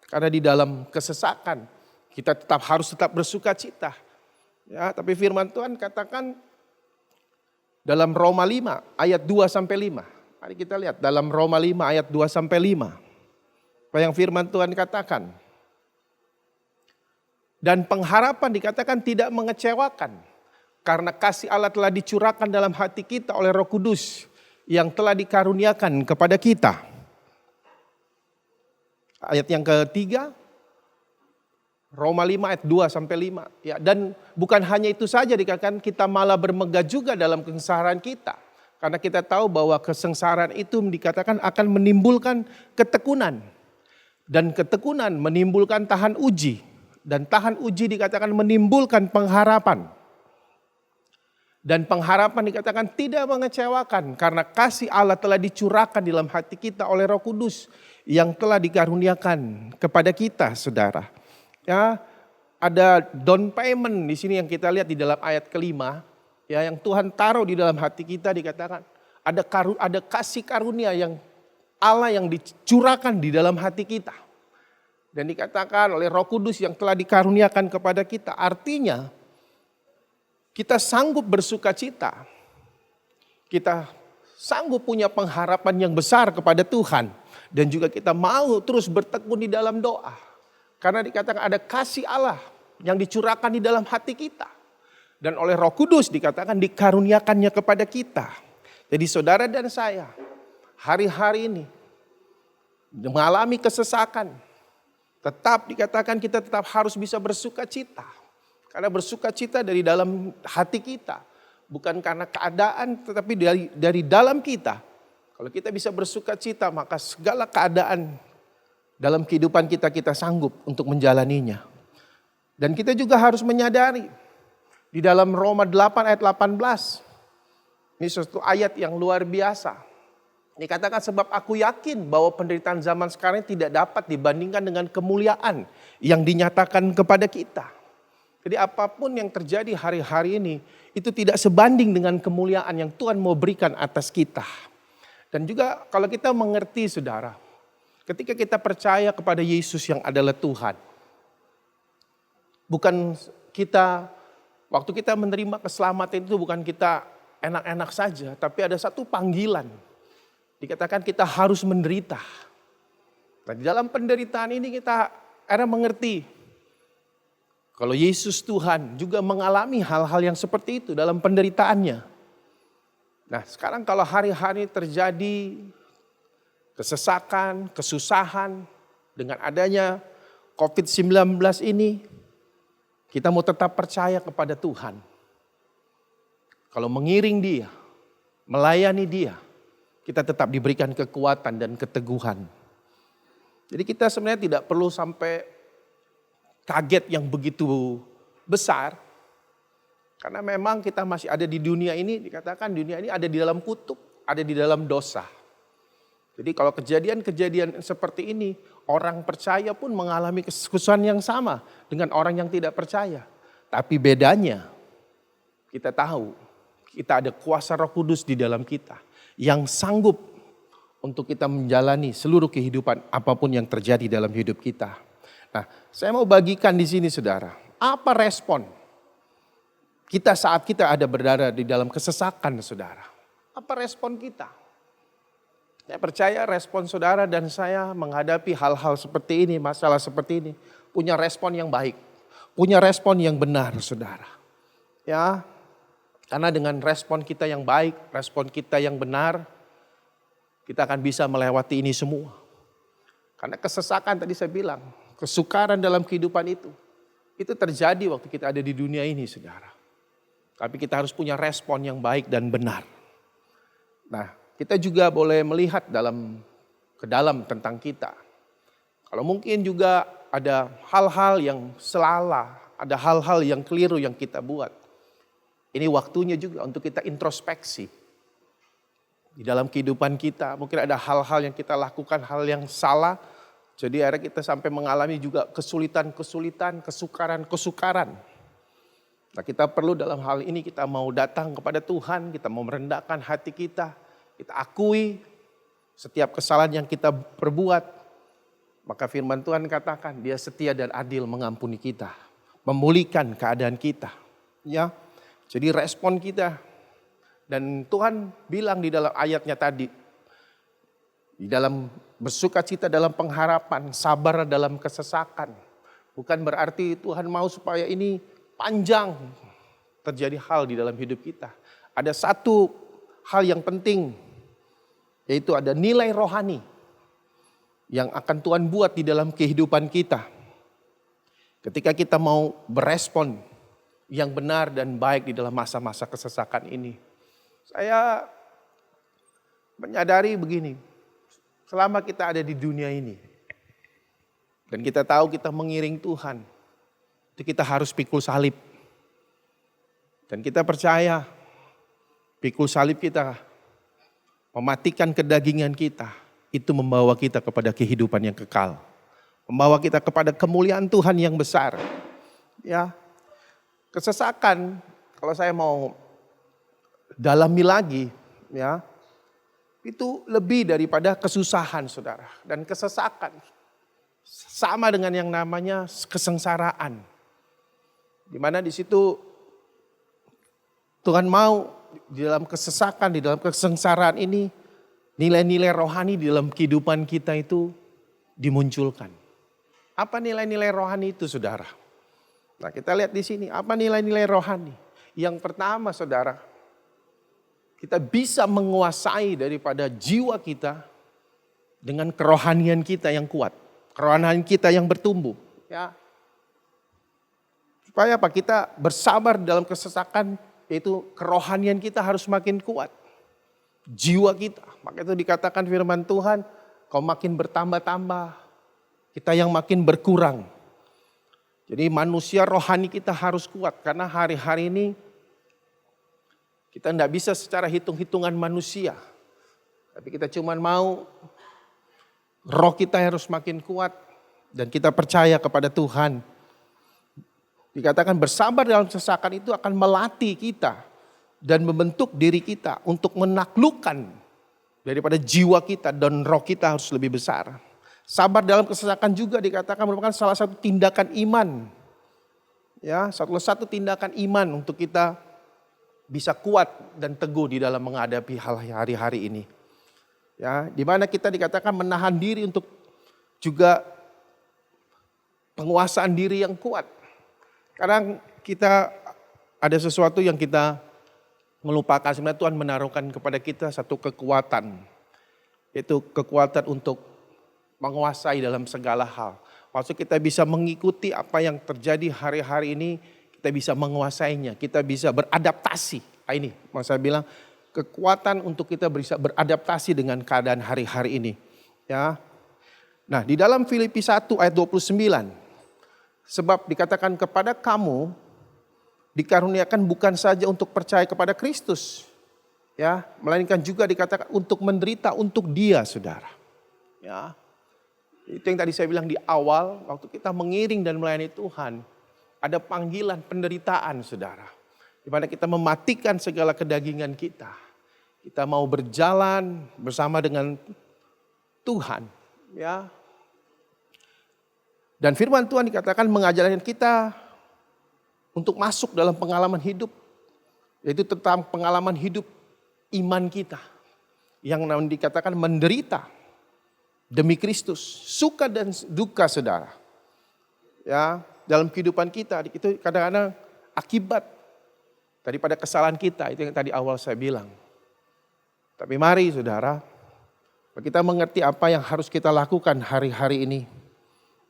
[SPEAKER 7] karena di dalam kesesakan kita harus tetap bersuka cita. Ya, tapi firman Tuhan katakan dalam Roma 5 ayat 2 sampai 5. Mari kita lihat dalam Roma 5 ayat 2 sampai 5. Apa yang firman Tuhan katakan? Dan pengharapan dikatakan tidak mengecewakan, karena kasih Allah telah dicurahkan dalam hati kita oleh Roh Kudus yang telah dikaruniakan kepada kita. Ayat yang ketiga, Roma 5 ayat 2 sampai 5. Ya, dan bukan hanya itu saja dikatakan, kita malah bermegah juga dalam kesengsaraan kita. Karena kita tahu bahwa kesengsaraan itu dikatakan akan menimbulkan ketekunan. Dan ketekunan menimbulkan tahan uji. Dan tahan uji dikatakan menimbulkan pengharapan. Dan pengharapan dikatakan tidak mengecewakan, karena kasih Allah telah dicurahkan dalam hati kita oleh Roh Kudus yang telah dikaruniakan kepada kita, saudara. Ya, ada down payment di sini yang kita lihat di dalam ayat kelima, ya, yang Tuhan taruh di dalam hati kita, dikatakan ada kasih karunia yang Allah yang dicurahkan di dalam hati kita. Dan dikatakan oleh Roh Kudus yang telah dikaruniakan kepada kita. Artinya kita sanggup bersuka cita. Kita sanggup punya pengharapan yang besar kepada Tuhan. Dan juga kita mau terus bertekun di dalam doa. Karena dikatakan ada kasih Allah yang dicurahkan di dalam hati kita. Dan oleh Roh Kudus dikatakan dikaruniakannya kepada kita. Jadi saudara dan saya hari-hari ini mengalami kesesakan. Tetap dikatakan kita tetap harus bisa bersuka cita. Karena bersuka cita dari dalam hati kita. Bukan karena keadaan, tetapi dari dalam kita. Kalau kita bisa bersuka cita, maka segala keadaan dalam kehidupan kita sanggup untuk menjalaninya. Dan kita juga harus menyadari. Di dalam Roma 8 ayat 18. Ini suatu ayat yang luar biasa. Dikatakan sebab aku yakin bahwa penderitaan zaman sekarang tidak dapat dibandingkan dengan kemuliaan yang dinyatakan kepada kita. Jadi apapun yang terjadi hari-hari ini, itu tidak sebanding dengan kemuliaan yang Tuhan mau berikan atas kita. Dan juga kalau kita mengerti saudara, ketika kita percaya kepada Yesus yang adalah Tuhan. Bukan kita, waktu kita menerima keselamatan itu bukan kita enak-enak saja. Tapi ada satu panggilan. Dikatakan kita harus menderita. Nah, di dalam penderitaan ini kita mengerti. Kalau Yesus Tuhan juga mengalami hal-hal yang seperti itu dalam penderitaannya. Nah sekarang kalau hari-hari terjadi kesesakan, kesusahan dengan adanya COVID-19 ini, kita mau tetap percaya kepada Tuhan. Kalau mengiring Dia, melayani Dia, kita tetap diberikan kekuatan dan keteguhan. Jadi kita sebenarnya tidak perlu sampai kaget yang begitu besar. Karena memang kita masih ada di dunia ini, dikatakan dunia ini ada di dalam kutub, ada di dalam dosa. Jadi kalau kejadian-kejadian seperti ini, orang percaya pun mengalami kesusahan yang sama dengan orang yang tidak percaya. Tapi bedanya, kita tahu kita ada kuasa Roh Kudus di dalam kita yang sanggup untuk kita menjalani seluruh kehidupan apapun yang terjadi dalam hidup kita. Nah, saya mau bagikan di sini saudara, apa respon kita saat kita ada berada di dalam kesesakan saudara? Apa respon kita? Saya percaya respon saudara dan saya menghadapi hal-hal seperti ini, masalah seperti ini, punya respon yang baik, punya respon yang benar saudara. Ya, karena dengan respon kita yang baik, respon kita yang benar, kita akan bisa melewati ini semua. Karena kesesakan tadi saya bilang, kesukaran dalam kehidupan itu terjadi waktu kita ada di dunia ini saudara. Tapi kita harus punya respon yang baik dan benar. Nah, kita juga boleh melihat ke dalam tentang kita. Kalau mungkin juga ada hal-hal yang salah, ada hal-hal yang keliru yang kita buat. Ini waktunya juga untuk kita introspeksi. Di dalam kehidupan kita mungkin ada hal-hal yang kita lakukan, hal yang salah. Jadi akhirnya kita sampai mengalami juga kesulitan-kesulitan, kesukaran-kesukaran. Nah kita perlu dalam hal ini kita mau datang kepada Tuhan, kita mau merendahkan hati kita kita akui setiap kesalahan yang kita perbuat, maka firman Tuhan katakan dia setia dan adil mengampuni kita, memulihkan keadaan kita. Ya, jadi respon kita. Dan Tuhan bilang di dalam ayatnya tadi, di dalam bersuka cita dalam pengharapan, sabar dalam kesesakan. Bukan berarti Tuhan mau supaya ini panjang terjadi hal di dalam hidup kita. Ada satu hal yang penting, yaitu ada nilai rohani yang akan Tuhan buat di dalam kehidupan kita. Ketika kita mau berespon yang benar dan baik di dalam masa-masa kesesakan ini. Saya menyadari begini, selama kita ada di dunia ini, dan kita tahu kita mengiring Tuhan, itu kita harus pikul salib. Dan kita percaya, pikul salib kita, mematikan kedagingan kita, itu membawa kita kepada kehidupan yang kekal. Membawa kita kepada kemuliaan Tuhan yang besar. Ya, kesesakan, kalau saya mau dalami lagi, ya, itu lebih daripada kesusahan, saudara. Dan kesesakan sama dengan yang namanya kesengsaraan. Di mana di situ Tuhan mau di dalam kesesakan, di dalam kesengsaraan ini, nilai-nilai rohani di dalam kehidupan kita itu dimunculkan. Apa nilai-nilai rohani itu, saudara? Nah, kita lihat di sini, apa nilai-nilai rohani? Yang pertama, saudara, kita bisa menguasai daripada jiwa kita dengan kerohanian kita yang kuat. Kerohanian kita yang bertumbuh. Ya. Supaya apa? Kita bersabar dalam kesesakan, yaitu kerohanian kita harus makin kuat. Jiwa kita. Maka itu dikatakan firman Tuhan, kau makin bertambah-tambah, kita yang makin berkurang. Jadi manusia rohani kita harus kuat. Karena hari-hari ini kita tidak bisa secara hitung-hitungan manusia. Tapi kita cuma mau roh kita harus makin kuat. Dan kita percaya kepada Tuhan. Dikatakan bersabar dalam kesesakan itu akan melatih kita. Dan membentuk diri kita untuk menaklukkan daripada jiwa kita dan roh kita harus lebih besar. Sabar dalam kesesakan juga dikatakan merupakan salah satu tindakan iman. Ya, salah satu tindakan iman untuk kita bisa kuat dan teguh di dalam menghadapi hal hari-hari ini. Ya, di mana kita dikatakan menahan diri untuk juga penguasaan diri yang kuat. Kadang kita ada sesuatu yang kita melupakan, sebenarnya Tuhan menaruhkan kepada kita satu kekuatan. Yaitu kekuatan untuk menguasai dalam segala hal. Maksud kita bisa mengikuti apa yang terjadi hari-hari ini, kita bisa menguasainya, kita bisa beradaptasi. Nah, ini maksud saya bilang kekuatan untuk kita bisa beradaptasi dengan keadaan hari-hari ini. Ya. Nah, di dalam Filipi 1 ayat 29, sebab dikatakan kepada kamu dikaruniakan bukan saja untuk percaya kepada Kristus, ya, melainkan juga dikatakan untuk menderita untuk Dia, saudara. Ya. Itu yang tadi saya bilang di awal, waktu kita mengiring dan melayani Tuhan, ada panggilan penderitaan, saudara. Di mana kita mematikan segala kedagingan kita. Kita mau berjalan bersama dengan Tuhan, ya. Dan firman Tuhan dikatakan mengajarkan kita untuk masuk dalam pengalaman hidup, yaitu tentang pengalaman hidup iman kita, yang dikatakan menderita demi Kristus, suka dan duka, saudara. Ya, dalam kehidupan kita itu kadang-kadang akibat daripada kesalahan kita, itu yang tadi awal saya bilang. Tapi mari, saudara, kita mengerti apa yang harus kita lakukan hari-hari ini.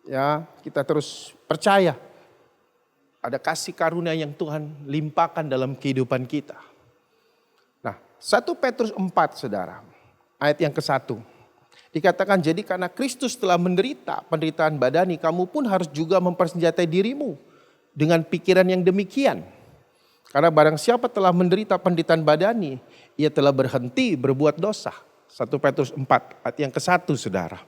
[SPEAKER 7] Ya, kita terus percaya ada kasih karunia yang Tuhan limpahkan dalam kehidupan kita. Nah, 1 Petrus 4, saudara, ayat yang ke-1. Dikatakan, jadi karena Kristus telah menderita penderitaan badani, kamu pun harus juga mempersenjatai dirimu dengan pikiran yang demikian. Karena barang siapa telah menderita penderitaan badani, ia telah berhenti berbuat dosa. 1 Petrus 4, ayat yang ke-1, saudara.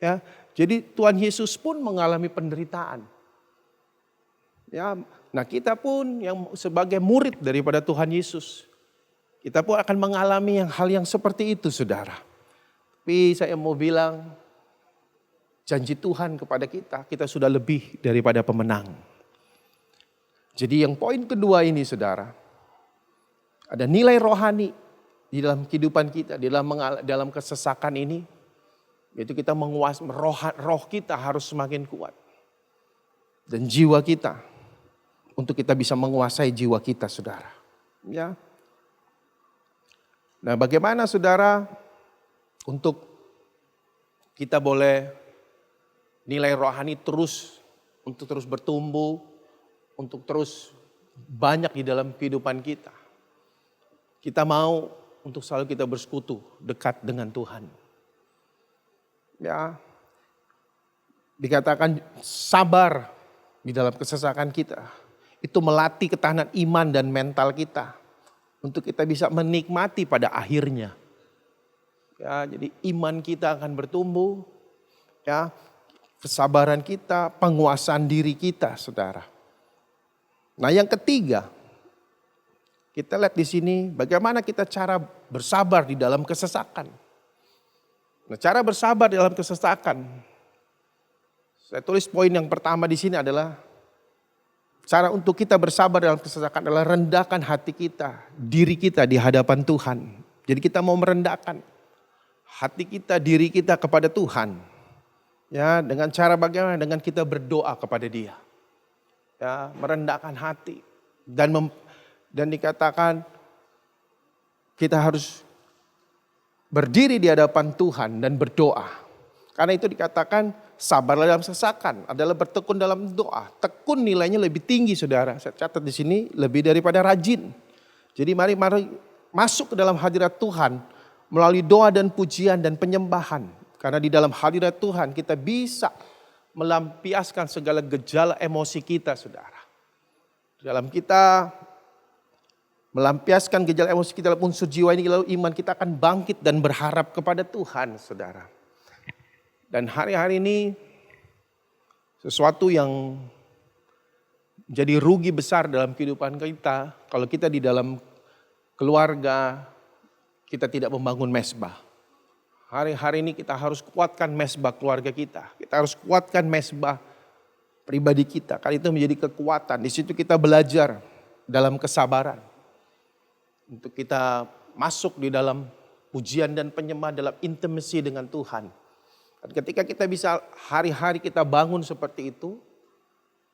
[SPEAKER 7] Ya, jadi Tuhan Yesus pun mengalami penderitaan. Ya, nah kita pun yang sebagai murid daripada Tuhan Yesus, Kita pun akan mengalami hal yang seperti itu, saudara. Tapi saya mau bilang, janji Tuhan kepada kita sudah lebih daripada pemenang. Jadi yang poin kedua ini, saudara, ada nilai rohani di dalam kehidupan kita, di dalam kesesakan ini, yaitu kita menguasai roh kita harus semakin kuat. Dan jiwa kita, untuk kita bisa menguasai jiwa kita, saudara. Ya. Nah, bagaimana saudara untuk kita boleh nilai rohani untuk terus bertumbuh, untuk terus banyak di dalam kehidupan kita. Kita mau untuk selalu kita bersekutu dekat dengan Tuhan. Ya, dikatakan sabar di dalam kesesakan kita. Itu melatih ketahanan iman dan mental kita. Untuk kita bisa menikmati pada akhirnya. Ya, jadi iman kita akan bertumbuh. Ya, kesabaran kita, penguasaan diri kita, saudara. Nah, yang ketiga, kita lihat di sini bagaimana kita cara bersabar di dalam kesesakan. Nah, cara bersabar di dalam kesesakan. Saya tulis poin yang pertama di sini adalah cara untuk kita bersabar dalam kesesakan adalah rendahkan hati kita, diri kita di hadapan Tuhan. Jadi kita mau merendahkan hati kita, diri kita kepada Tuhan. Ya, dengan cara bagaimana? Dengan kita berdoa kepada Dia. Ya, merendahkan hati dan dikatakan kita harus berdiri di hadapan Tuhan dan berdoa. Karena itu dikatakan sabarlah dalam kesesakan adalah bertekun dalam doa. Tekun nilainya lebih tinggi, saudara. Saya catat di sini lebih daripada rajin. Jadi mari masuk ke dalam hadirat Tuhan melalui doa dan pujian dan penyembahan. Karena di dalam hadirat Tuhan kita bisa melampiaskan segala gejala emosi kita, saudara. Dalam kita melampiaskan gejala emosi kita dalam unsur jiwa ini, lalu iman kita akan bangkit dan berharap kepada Tuhan, saudara. Dan hari-hari ini sesuatu yang jadi rugi besar dalam kehidupan kita, kalau kita di dalam keluarga kita tidak membangun mesbah. Hari-hari ini kita harus kuatkan mesbah keluarga kita. Kita harus kuatkan mesbah pribadi kita. Karena itu menjadi kekuatan. Di situ kita belajar dalam kesabaran. Untuk kita masuk di dalam pujian dan penyembah dalam intimacy dengan Tuhan. Dan ketika kita bisa hari-hari kita bangun seperti itu.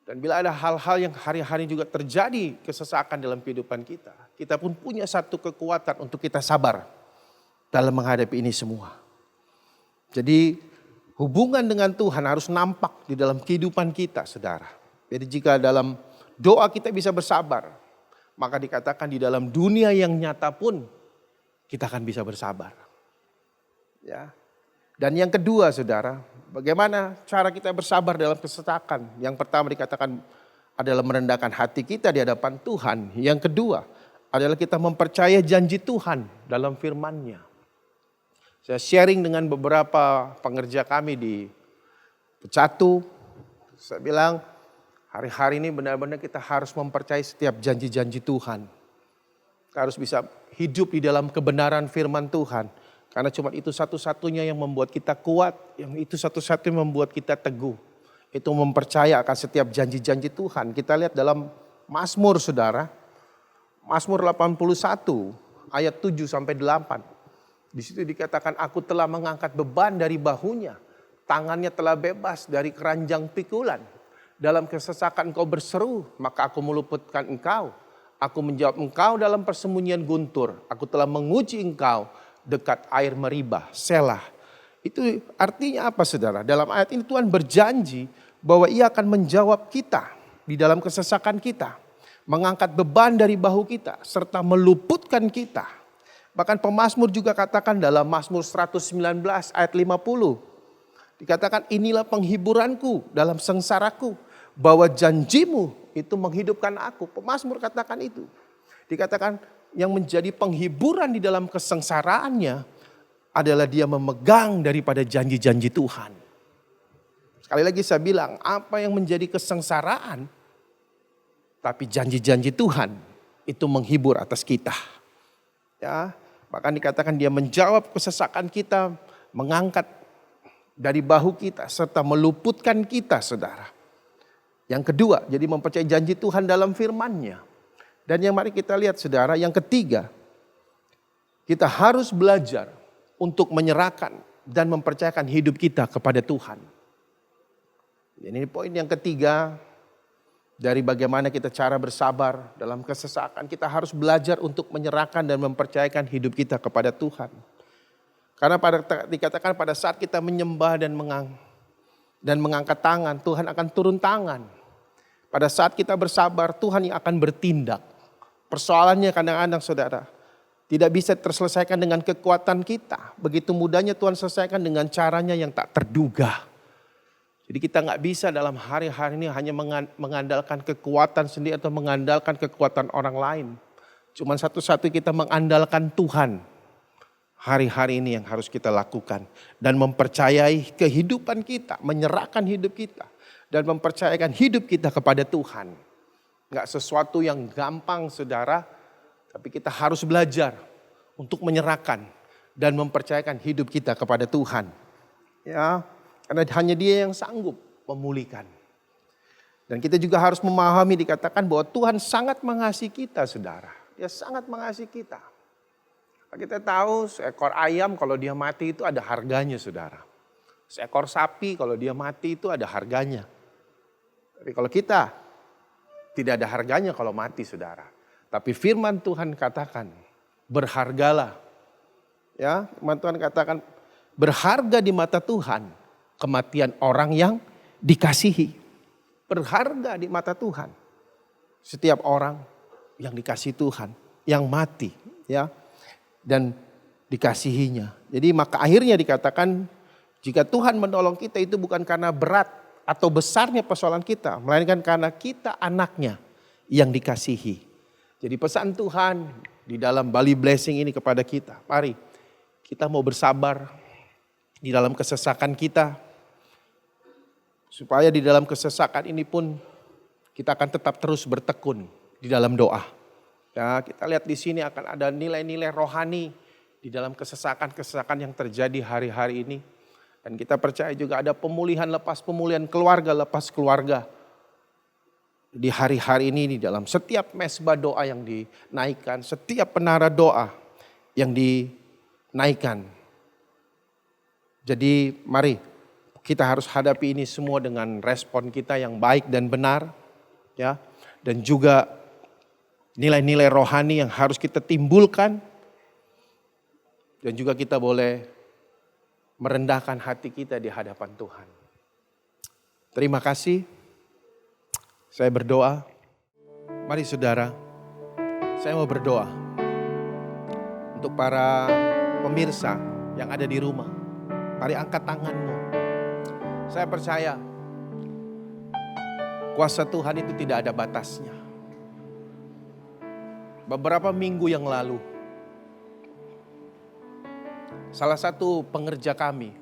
[SPEAKER 7] Dan bila ada hal-hal yang hari-hari juga terjadi kesesakan dalam kehidupan kita. Kita pun punya satu kekuatan untuk kita sabar dalam menghadapi ini semua. Jadi hubungan dengan Tuhan harus nampak di dalam kehidupan kita, saudara. Jadi jika dalam doa kita bisa bersabar, maka dikatakan di dalam dunia yang nyata pun kita akan bisa bersabar. Ya. Dan yang kedua, saudara, bagaimana cara kita bersabar dalam kesesakan? Yang pertama dikatakan adalah merendahkan hati kita di hadapan Tuhan. Yang kedua adalah kita mempercayai janji Tuhan dalam firman-Nya. Saya sharing dengan beberapa pengerja kami di Pecatu. Saya bilang hari-hari ini benar-benar kita harus mempercayai setiap janji-janji Tuhan. Kita harus bisa hidup di dalam kebenaran firman Tuhan. Karena cuma itu satu-satunya yang membuat kita kuat. Yang itu satu-satunya yang membuat kita teguh. Itu mempercaya akan setiap janji-janji Tuhan. Kita lihat dalam Mazmur, saudara. Mazmur 81 ayat 7 sampai 8. Di situ dikatakan aku telah mengangkat beban dari bahunya. Tangannya telah bebas dari keranjang pikulan. Dalam kesesakan engkau berseru, maka aku meluputkan engkau. Aku menjawab engkau dalam persembunyian guntur. Aku telah menguji engkau dekat air meribah, Selah. Itu artinya apa, saudara? Dalam ayat ini Tuhan berjanji bahwa Ia akan menjawab kita di dalam kesesakan kita. Mengangkat beban dari bahu kita serta meluputkan kita. Bahkan pemazmur juga katakan dalam Mazmur 119 ayat 50. Dikatakan inilah penghiburanku dalam sengsaraku. Bahwa janjimu itu menghidupkan aku. Pemazmur katakan itu. Dikatakan yang menjadi penghiburan di dalam kesengsaraannya adalah dia memegang daripada janji-janji Tuhan. Sekali lagi saya bilang, apa yang menjadi kesengsaraan, tapi janji-janji Tuhan itu menghibur atas kita. Ya, bahkan dikatakan dia menjawab kesesakan kita, mengangkat dari bahu kita serta meluputkan kita, saudara. Yang kedua, jadi mempercayai janji Tuhan dalam firman-Nya. Dan yang mari kita lihat, saudara, yang ketiga, kita harus belajar untuk menyerahkan dan mempercayakan hidup kita kepada Tuhan. Ini poin yang ketiga dari bagaimana kita cara bersabar dalam kesesakan. Kita harus belajar untuk menyerahkan dan mempercayakan hidup kita kepada Tuhan. Karena dikatakan pada saat kita menyembah dan mengangkat tangan, Tuhan akan turun tangan. Pada saat kita bersabar, Tuhan yang akan bertindak. Persoalannya kadang-kadang, saudara, tidak bisa terselesaikan dengan kekuatan kita. Begitu mudahnya Tuhan selesaikan dengan caranya yang tak terduga. Jadi kita nggak bisa dalam hari-hari ini hanya mengandalkan kekuatan sendiri atau mengandalkan kekuatan orang lain. Cuman satu-satu kita mengandalkan Tuhan. Hari-hari ini yang harus kita lakukan. Dan mempercayai kehidupan kita, menyerahkan hidup kita. Dan mempercayakan hidup kita kepada Tuhan. Nggak sesuatu yang gampang, saudara. Tapi kita harus belajar untuk menyerahkan dan mempercayakan hidup kita kepada Tuhan. Ya, karena hanya Dia yang sanggup memulihkan. Dan kita juga harus memahami, dikatakan bahwa Tuhan sangat mengasihi kita, saudara. Dia sangat mengasihi kita. Kita tahu seekor ayam kalau dia mati itu ada harganya, saudara. Seekor sapi kalau dia mati itu ada harganya. Tapi kalau kita tidak ada harganya kalau mati, saudara. Tapi firman Tuhan katakan berhargalah. Ya, firman Tuhan katakan berharga di mata Tuhan kematian orang yang dikasihi. Berharga di mata Tuhan. Setiap orang yang dikasihi Tuhan, yang mati, ya. Dan dikasihinya. Jadi maka akhirnya dikatakan jika Tuhan menolong kita itu bukan karena berat atau besarnya persoalan kita. Melainkan karena kita anaknya yang dikasihi. Jadi pesan Tuhan di dalam Bali Blessing ini kepada kita. Mari kita mau bersabar di dalam kesesakan kita. Supaya di dalam kesesakan ini pun kita akan tetap terus bertekun di dalam doa. Ya, kita lihat di sini akan ada nilai-nilai rohani di dalam kesesakan-kesesakan yang terjadi hari-hari ini. Dan kita percaya juga ada pemulihan lepas pemulihan, keluarga lepas keluarga. Di hari-hari ini di dalam setiap mesbah doa yang dinaikkan, setiap penara doa yang dinaikkan. Jadi mari kita harus hadapi ini semua dengan respon kita yang baik dan benar. Ya, dan juga nilai-nilai rohani yang harus kita timbulkan. Dan juga kita boleh merendahkan hati kita di hadapan Tuhan. Terima kasih. Saya berdoa. Mari saudara, saya mau berdoa. Untuk para pemirsa yang ada di rumah. Mari angkat tanganmu. Saya percaya kuasa Tuhan itu tidak ada batasnya. Beberapa minggu yang lalu, salah satu pengerja kami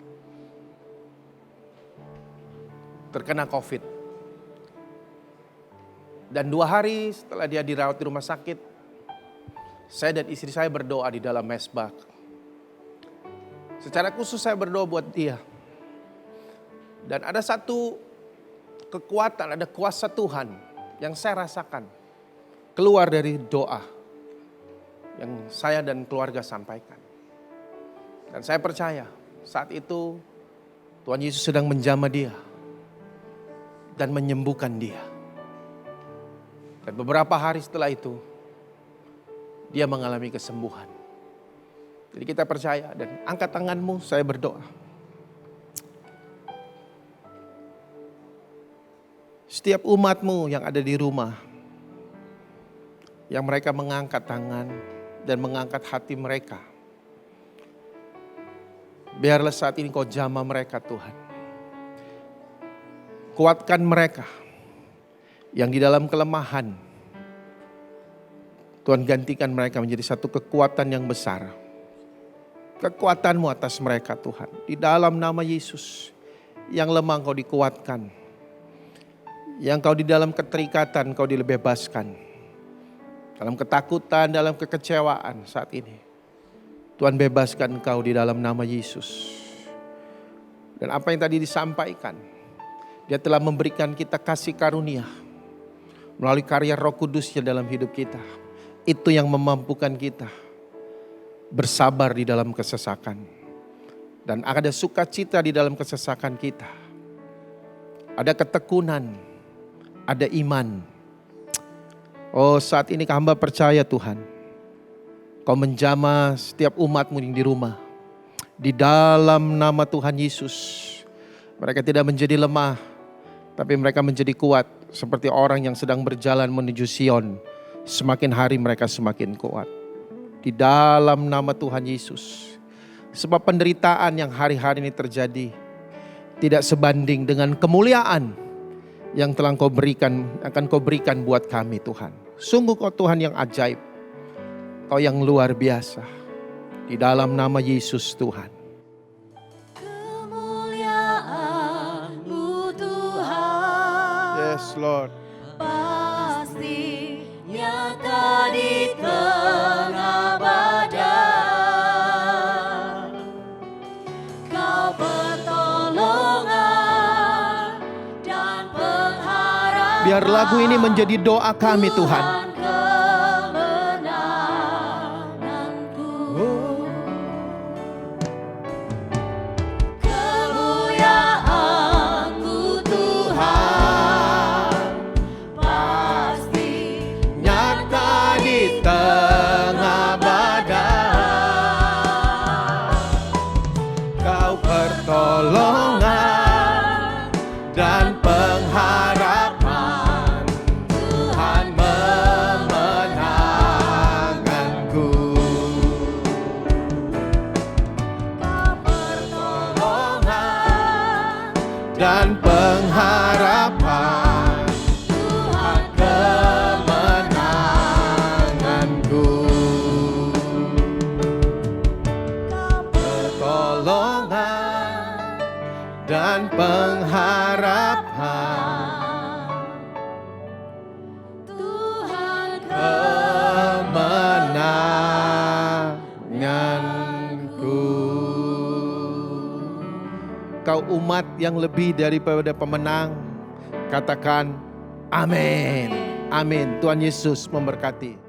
[SPEAKER 7] terkena COVID. Dan 2 hari setelah dia dirawat di rumah sakit, saya dan istri saya berdoa di dalam mesbah. Secara khusus saya berdoa buat dia. Dan ada satu kekuatan, ada kuasa Tuhan yang saya rasakan keluar dari doa yang saya dan keluarga sampaikan. Dan saya percaya saat itu Tuhan Yesus sedang menjamah dia dan menyembuhkan dia. Dan beberapa hari setelah itu dia mengalami kesembuhan. Jadi kita percaya dan angkat tanganmu, saya berdoa. Setiap umatmu yang ada di rumah, yang mereka mengangkat tangan dan mengangkat hati mereka. Biarlah saat ini kau jamah mereka Tuhan. Kuatkan mereka yang di dalam kelemahan. Tuhan gantikan mereka menjadi satu kekuatan yang besar. Kekuatan-Mu atas mereka Tuhan. Di dalam nama Yesus. Yang lemah Kau dikuatkan. Yang kau di dalam keterikatan Kau dilebebaskan. Dalam ketakutan, dalam kekecewaan saat ini. Tuhan bebaskan engkau di dalam nama Yesus. Dan apa yang tadi disampaikan, Dia telah memberikan kita kasih karunia melalui karya Roh Kudus-Nya dalam hidup kita. Itu yang memampukan kita bersabar di dalam kesesakan. Dan ada sukacita di dalam kesesakan kita. Ada ketekunan, ada iman. Oh, saat ini hamba percaya Tuhan, Kau menjamah setiap umat-Mu yang di rumah. Di dalam nama Tuhan Yesus, mereka tidak menjadi lemah, tapi mereka menjadi kuat. Seperti orang yang sedang berjalan menuju Sion. Semakin hari mereka semakin kuat. Di dalam nama Tuhan Yesus. Sebab penderitaan yang hari-hari ini terjadi tidak sebanding dengan kemuliaan yang telah Kau berikan, akan Kau berikan buat kami Tuhan. Sungguh Kau Tuhan yang ajaib. Kau yang luar biasa. Di dalam nama Yesus Tuhan.
[SPEAKER 5] Kemuliaan-Mu Tuhan
[SPEAKER 7] Yes Lord.
[SPEAKER 5] pasti nyata di tengah badai. Kau pertolongan dan pengharapan.
[SPEAKER 7] Biar lagu ini menjadi doa kami Tuhan. Dan pengharapan Tuhan kemenanganku. Pertolongan dan pengharapan Tuhan kemenanganku. Kau umat yang lebih daripada pemenang, katakan amin. Amin. Tuhan Yesus memberkati.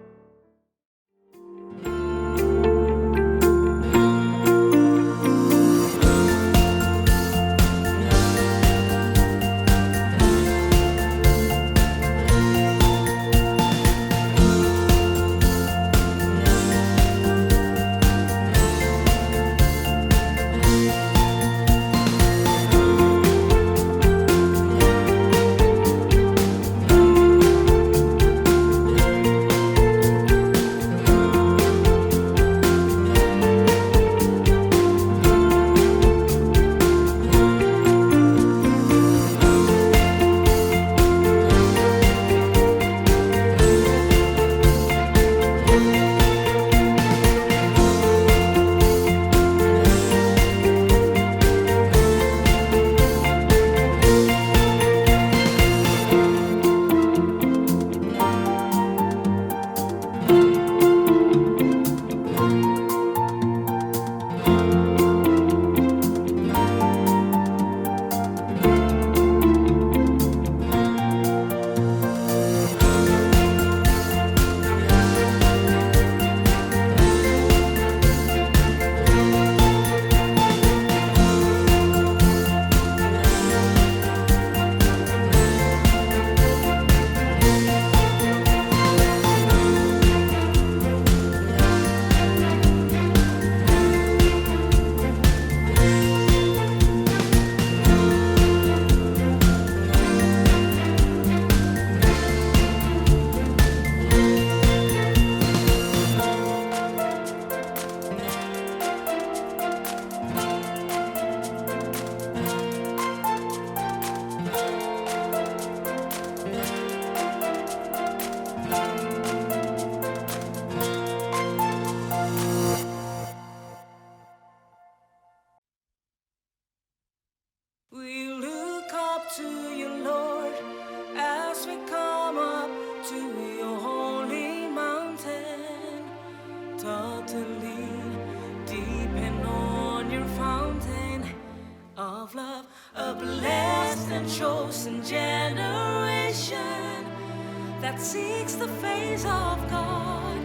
[SPEAKER 8] a blessed and chosen generation that seeks the face of God.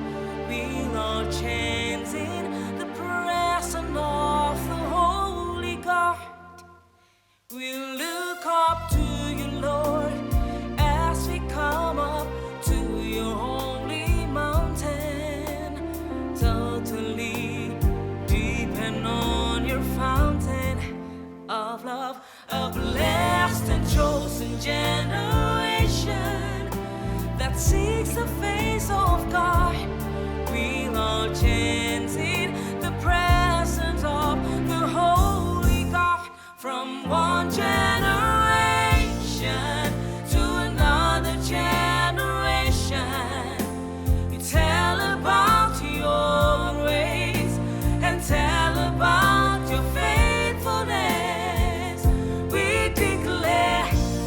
[SPEAKER 8] We'll all chant in the presence of the Holy God. We'll look up to you, Lord, as we come up to your holy mountain. Totally depend on your fountain of love. A blessed and chosen generation that seeks the face of God. We'll all chant in the presence of the Holy God. From one generation to another generation, you tell about your ways and tell about your faithfulness. We declare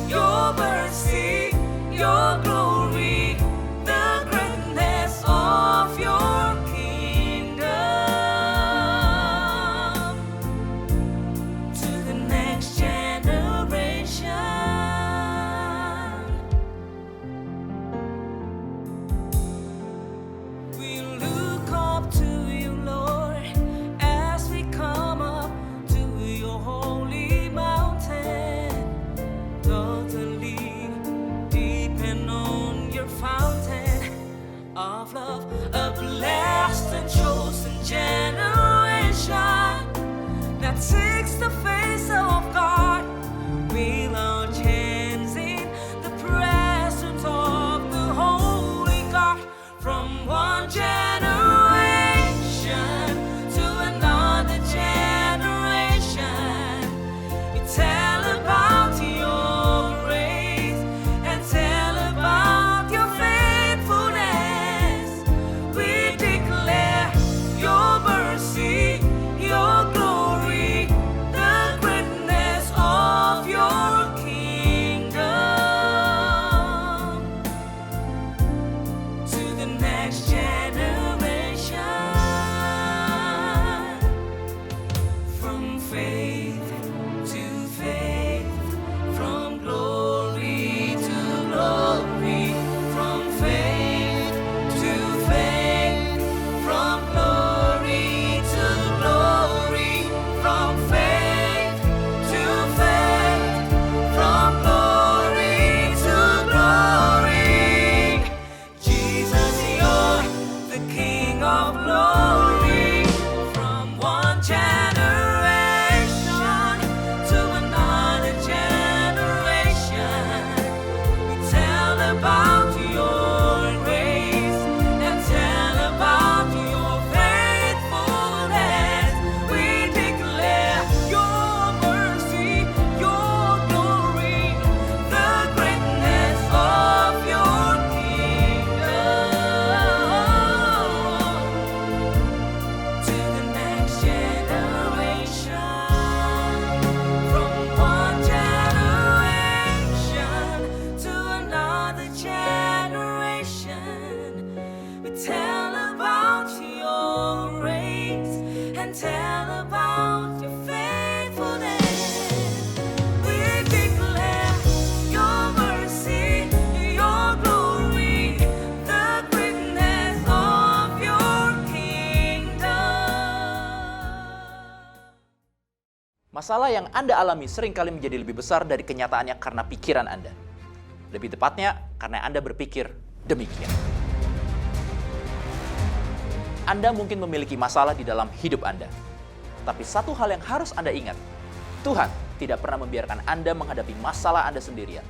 [SPEAKER 8] your mercy, your glory, the greatness of your kingdom to the next generation. We look up to you, Lord, as we come up to your holy mountain. Totally depend on your fountain of love. A blessed and chosen generation that seeks the face of God. We'll all chant in the presence of the Holy God. From one generation to another generation, you tell about your grace and tell about your faithfulness. We declare your mercy, your glory, the greatness of your kingdom to the next generation. From faith to faith, from glory to glory, from faith to faith, from glory to glory, from faith to faith, from glory to glory. Jesus, you're the King of glory. From one generation to another generation, we tell about your grace and tell about your faithfulness. We declare your mercy, your glory, the greatness of your kingdom to the next generation. From one generation to another generation, we tell about your grace and tell about your faithfulness. We declare your mercy, your glory, the greatness of your kingdom.
[SPEAKER 9] Masalah yang Anda alami seringkali menjadi lebih besar dari kenyataannya karena pikiran Anda. Lebih tepatnya, karena Anda berpikir demikian. Anda mungkin memiliki masalah di dalam hidup Anda. Tapi satu hal yang harus Anda ingat, Tuhan tidak pernah membiarkan Anda menghadapi masalah Anda sendirian.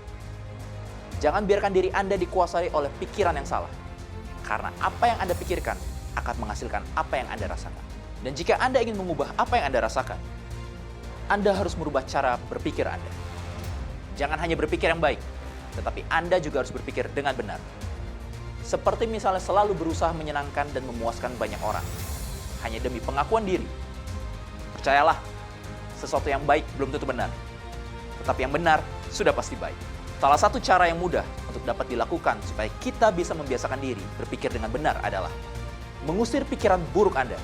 [SPEAKER 9] Jangan biarkan diri Anda dikuasai oleh pikiran yang salah. Karena apa yang Anda pikirkan akan menghasilkan apa yang Anda rasakan. Dan jika Anda ingin mengubah apa yang Anda rasakan, Anda harus merubah cara berpikir Anda. Jangan hanya berpikir yang baik, tetapi Anda juga harus berpikir dengan benar. Seperti misalnya selalu berusaha menyenangkan dan memuaskan banyak orang, hanya demi pengakuan diri. Percayalah, sesuatu yang baik belum tentu benar, tetapi yang benar sudah pasti baik. Salah satu cara yang mudah untuk dapat dilakukan supaya kita bisa membiasakan diri berpikir dengan benar adalah mengusir pikiran buruk Anda.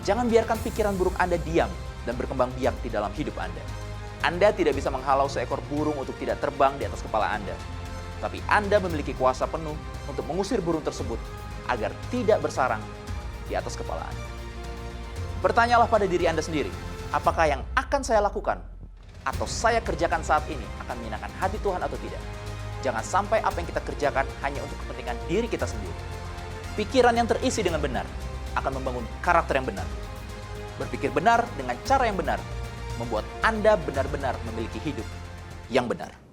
[SPEAKER 9] Jangan biarkan pikiran buruk Anda diam dan berkembang biak di dalam hidup Anda. Anda tidak bisa menghalau seekor burung untuk tidak terbang di atas kepala Anda. Tapi Anda memiliki kuasa penuh untuk mengusir burung tersebut agar tidak bersarang di atas kepala Anda. Bertanyalah pada diri Anda sendiri, apakah yang akan saya lakukan atau saya kerjakan saat ini akan menyenangkan hati Tuhan atau tidak? Jangan sampai apa yang kita kerjakan hanya untuk kepentingan diri kita sendiri. Pikiran yang terisi dengan benar akan membangun karakter yang benar. Berpikir benar dengan cara yang benar membuat Anda benar-benar memiliki hidup yang benar.